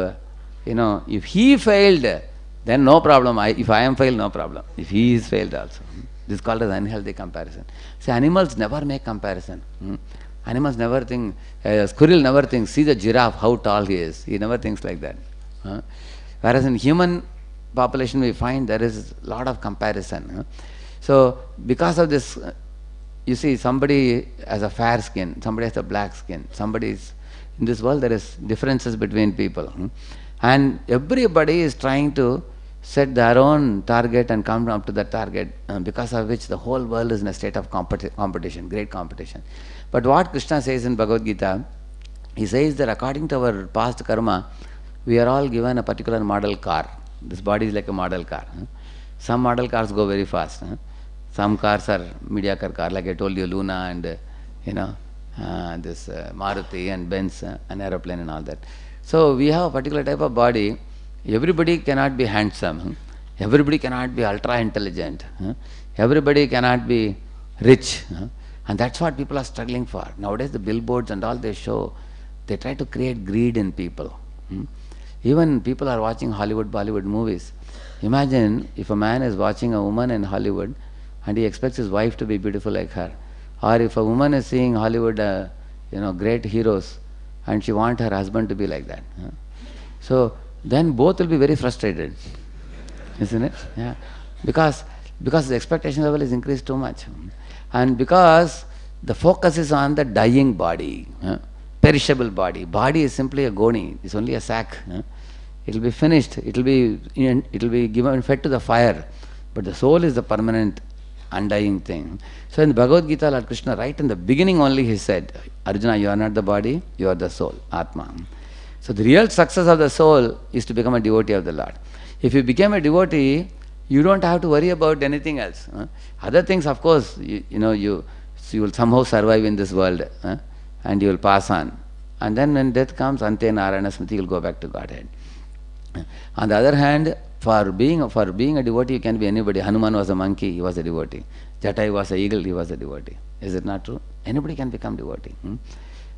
A: if he failed, then no problem. If I am failed, no problem. If he is failed also. This is called as unhealthy comparison. See, animals never make comparison. Animals never think, a squirrel never thinks, see the giraffe, how tall he is. He never thinks like that. Whereas in human population we find there is a lot of comparison. So because of this, you see somebody has a fair skin, somebody has a black skin, in this world there is differences between people. And everybody is trying to set their own target and come up to that target, because of which the whole world is in a state of competition, great competition. But what Krishna says in Bhagavad Gita, he says that according to our past karma, we are all given a particular model car. This body is like a model car. Some model cars go very fast. Some cars are mediocre car, like I told you, Luna and this Maruti and Benz, an aeroplane and all that. So we have a particular type of body. Everybody cannot be handsome. Everybody cannot be ultra intelligent. Everybody cannot be rich. And that's what people are struggling for. Nowadays the billboards and all they show, they try to create greed in people. Even people are watching Hollywood, Bollywood movies. Imagine if a man is watching a woman in Hollywood and he expects his wife to be beautiful like her. Or if a woman is seeing Hollywood, great heroes, and she wants her husband to be like that. So then both will be very frustrated, isn't it? Yeah. Because the expectation level is increased too much. And because the focus is on the dying body, perishable body. Body is simply a goni, it's only a sack. It will be finished, it will be given fed to the fire. But the soul is the permanent, undying thing. So in the Bhagavad Gita, Lord Krishna, right in the beginning only he said, Arjuna, you are not the body, you are the soul, Atma. So the real success of the soul is to become a devotee of the Lord. If you become a devotee, you don't have to worry about anything else. Other things, of course, you will somehow survive in this world, and you will pass on. And then when death comes, Ante Narayana Smriti, you will go back to Godhead. On the other hand, for being a devotee, you can be anybody. Hanuman was a monkey, he was a devotee. Jatai was an eagle, he was a devotee. Is it not true? Anybody can become devotee.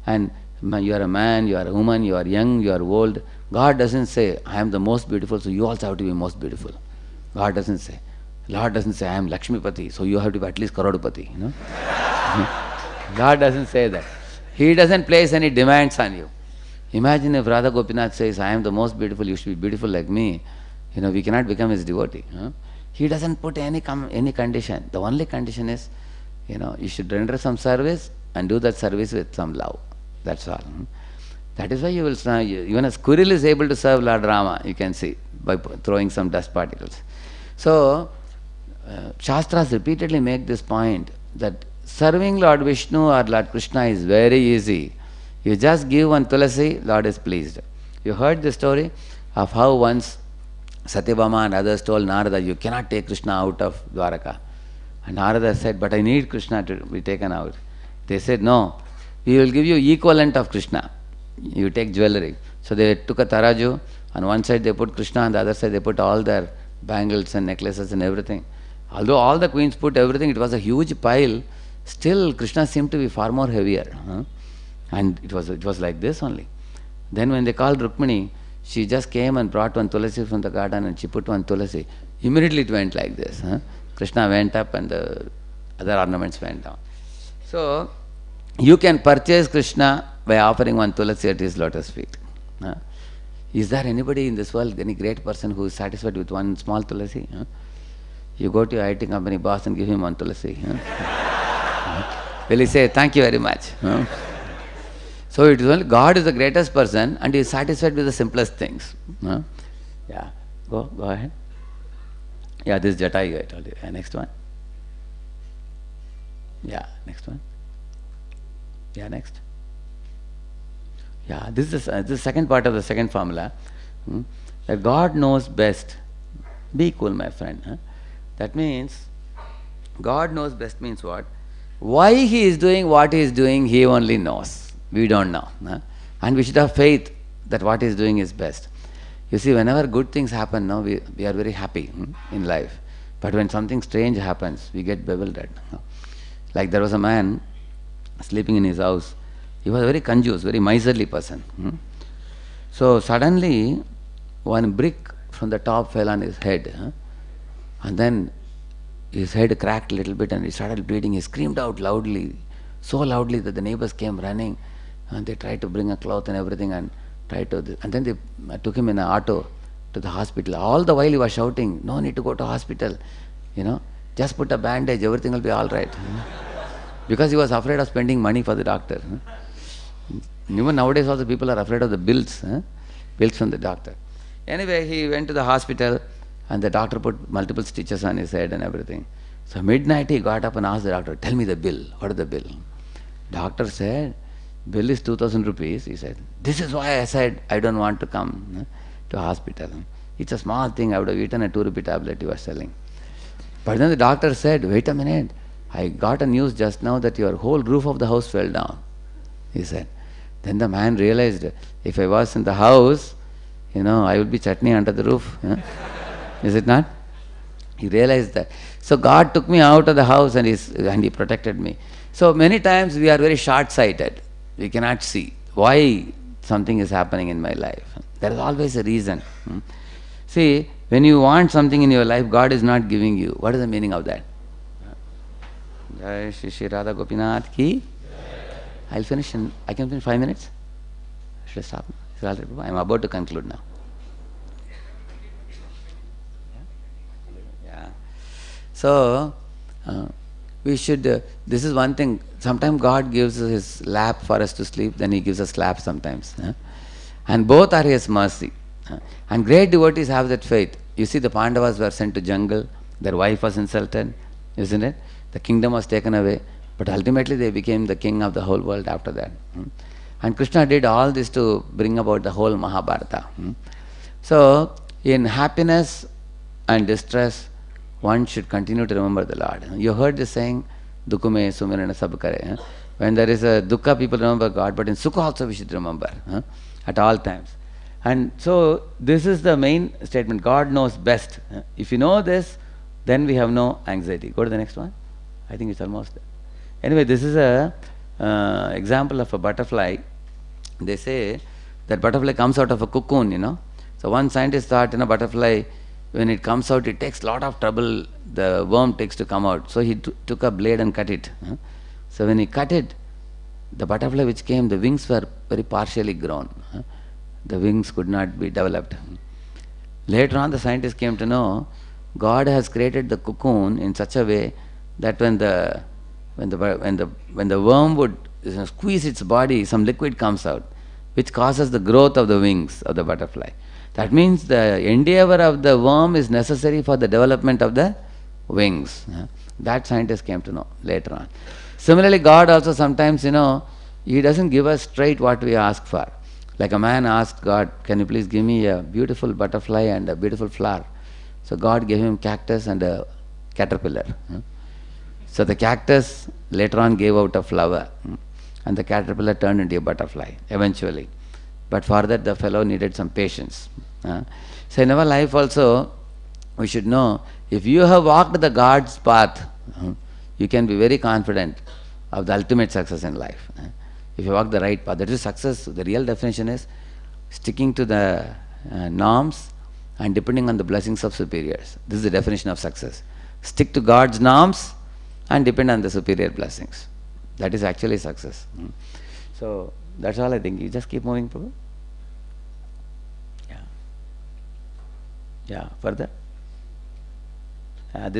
A: And you are a man, you are a woman, you are young, you are old. God doesn't say, I am the most beautiful, so you also have to be most beautiful. God doesn't say. Lord doesn't say, I am Lakshmipati, so you have to be at least Karodpati. God doesn't say that. He doesn't place any demands on you. Imagine if Radha Gopinath says, I am the most beautiful, you should be beautiful like me. We cannot become his devotee. He doesn't put any condition. The only condition is, you should render some service and do that service with some love. That's all. That is why you will serve. Even a squirrel is able to serve Lord Rama, you can see, by throwing some dust particles. So, Shastras repeatedly make this point that serving Lord Vishnu or Lord Krishna is very easy. You just give one tulasi, Lord is pleased. You heard the story of how once Satyabhama and others told Narada, you cannot take Krishna out of Dwaraka. And Narada said, but I need Krishna to be taken out. They said, no, we will give you equivalent of Krishna. You take jewelry. So they took a taraju. On one side they put Krishna, on the other side they put all their bangles and necklaces and everything. Although all the queens put everything, it was a huge pile. Still Krishna seemed to be far more heavier. And it was like this only. Then when they called Rukmini, she just came and brought one tulasi from the garden and she put one tulasi. Immediately it went like this. Krishna went up and the other ornaments went down. So, you can purchase Krishna by offering one tulasi at his lotus feet. Is there anybody in this world, any great person who is satisfied with one small tulasi? You go to your IT company boss and give him one tulasi. Will he say, thank you very much? So it is only God is the greatest person and he is satisfied with the simplest things. Yeah, go ahead. Yeah, this is Jatai, I told you. Yeah, next one. Yeah, next one. Yeah, next. Yeah, this is the second part of the second formula. That God knows best. Be cool, my friend. That means, God knows best means what? Why He is doing what He is doing, He only knows. We don't know. And we should have faith that what He is doing is best. You see, whenever good things happen, we are very happy in life. But when something strange happens, we get bewildered. Like there was a man sleeping in his house. He was a very conjuice, very miserly person. So suddenly, one brick from the top fell on his head. And then his head cracked a little bit and he started bleeding. He screamed out loudly, so loudly that the neighbors came running and they tried to bring a cloth and everything and then they took him in an auto to the hospital. All the while he was shouting, no need to go to hospital, just put a bandage, everything will be all right. Because he was afraid of spending money for the doctor. Even nowadays also people are afraid of the bills from the doctor. Anyway, he went to the hospital and the doctor put multiple stitches on his head and everything. So midnight he got up and asked the doctor, tell me the bill. What is the bill? Doctor said, bill is 2,000 rupees. He said, this is why I said I don't want to come to hospital. It's a small thing. I would have eaten a 2 rupee tablet you were selling. But then the doctor said, wait a minute. I got a news just now that your whole roof of the house fell down. He said. Then the man realized, if I was in the house, I would be chutney under the roof. Is it not? He realized that. So God took me out of the house and He protected me. So many times we are very short-sighted. We cannot see why something is happening in my life. There is always a reason. See, when you want something in your life, God is not giving you. What is the meaning of that? Jai Shri Shri Radha Gopinath ki. I can finish 5 minutes. Should I stop? I am about to conclude now. Yeah. So, we should, this is one thing, sometimes God gives us His lap for us to sleep, then He gives us slap sometimes. And both are His mercy. And great devotees have that faith. You see, the Pandavas were sent to jungle, their wife was insulted, isn't it? The kingdom was taken away, but ultimately they became the king of the whole world after that. And Krishna did all this to bring about the whole Mahabharata. So, in happiness and distress, one should continue to remember the Lord. You heard the saying, Dukume Sumirana Sabkare. When there is a dukkha, people remember God, but in sukha also we should remember at all times. And so, this is the main statement. God knows best. If you know this, then we have no anxiety. Go to the next one. I think it's almost there. Anyway, this is a example of a butterfly. They say that butterfly comes out of a cocoon, So one scientist thought, butterfly, when it comes out, it takes a lot of trouble, the worm takes to come out. So he took a blade and cut it. So when he cut it, the butterfly which came, the wings were very partially grown. The wings could not be developed. Later on, the scientists came to know God has created the cocoon in such a way that when the worm would squeeze its body, some liquid comes out, which causes the growth of the wings of the butterfly. That means the endeavor of the worm is necessary for the development of the wings. That scientists came to know later on. Similarly, God also sometimes, He doesn't give us straight what we ask for. Like a man asked God, can you please give me a beautiful butterfly and a beautiful flower? So God gave him cactus and a caterpillar. So the cactus later on gave out a flower, and the caterpillar turned into a butterfly eventually. But for that the fellow needed some patience. So in our life also, we should know, if you have walked the God's path, you can be very confident of the ultimate success in life. If you walk the right path, that is success. The real definition is sticking to the norms and depending on the blessings of superiors. This is the definition of success. Stick to God's norms and depend on the superior blessings. That is actually success. So that's all I think. You just keep moving, Prabhu. Yeah, further. I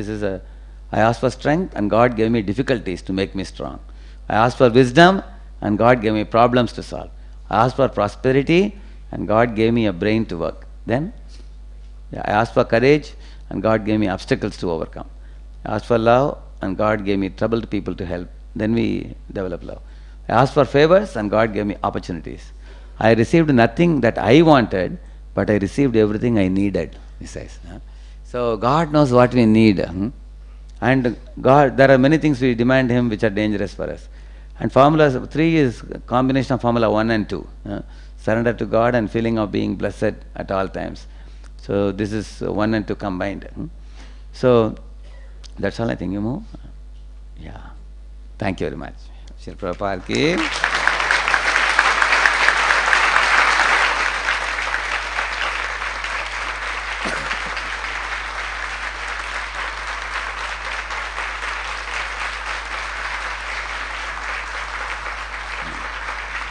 A: asked for strength and God gave me difficulties to make me strong. I asked for wisdom and God gave me problems to solve. I asked for prosperity and God gave me a brain to work. Then, I asked for courage and God gave me obstacles to overcome. I asked for love and God gave me troubled people to help. Then we develop love. I asked for favors and God gave me opportunities. I received nothing that I wanted, but I received everything I needed, he says. So God knows what we need. And God, there are many things we demand Him which are dangerous for us. And formula 3 is a combination of formula 1 and 2. Surrender to God and feeling of being blessed at all times. So this is 1 and 2 combined. So that's all I think. You move? Yeah. Thank you very much. Shri Prabhupada ki.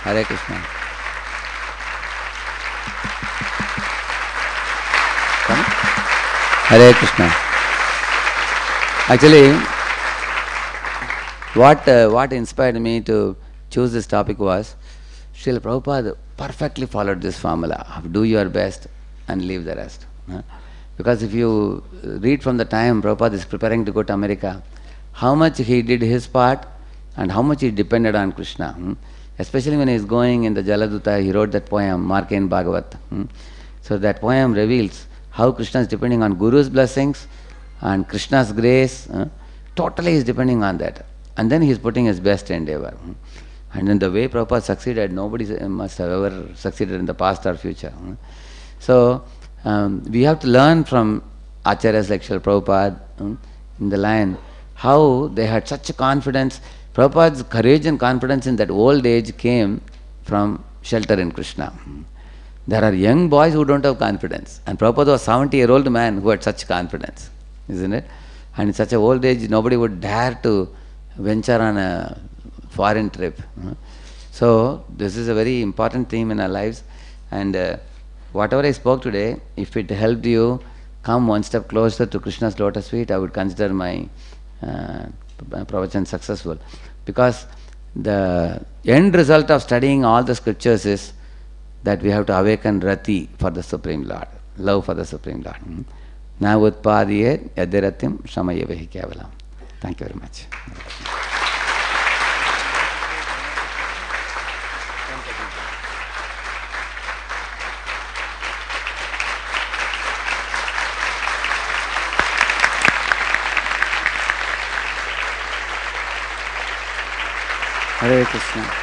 A: Hare Krishna. Hare Krishna. Actually, what inspired me to choose this topic was Srila Prabhupada perfectly followed this formula of do your best and leave the rest. Because if you read from the time Prabhupada is preparing to go to America, how much he did his part and how much he depended on Krishna. Especially when he is going in the Jaladuta, he wrote that poem, Markandeya Bhagavat. So that poem reveals how Krishna is depending on Guru's blessings and Krishna's grace. Totally he is depending on that. And then he is putting his best endeavor. And in the way Prabhupada succeeded, nobody must have ever succeeded in the past or future. So we have to learn from Acharyas like Srila Prabhupada in the line, how they had such a confidence. Prabhupada's courage and confidence in that old age came from shelter in Krishna. There are young boys who don't have confidence. And Prabhupada was a 70-year-old man who had such confidence, isn't it? And in such an old age, nobody would dare to venture on a foreign trip. So this is a very important theme in our lives. And whatever I spoke today, if it helped you come one step closer to Krishna's lotus feet, I would consider my pravachan successful. Because the end result of studying all the scriptures is that we have to awaken rati for the Supreme Lord, love for the Supreme Lord. Na utpadiyet yadiratim shamayevahi kevalam. Thank you very much. Hare Krishna.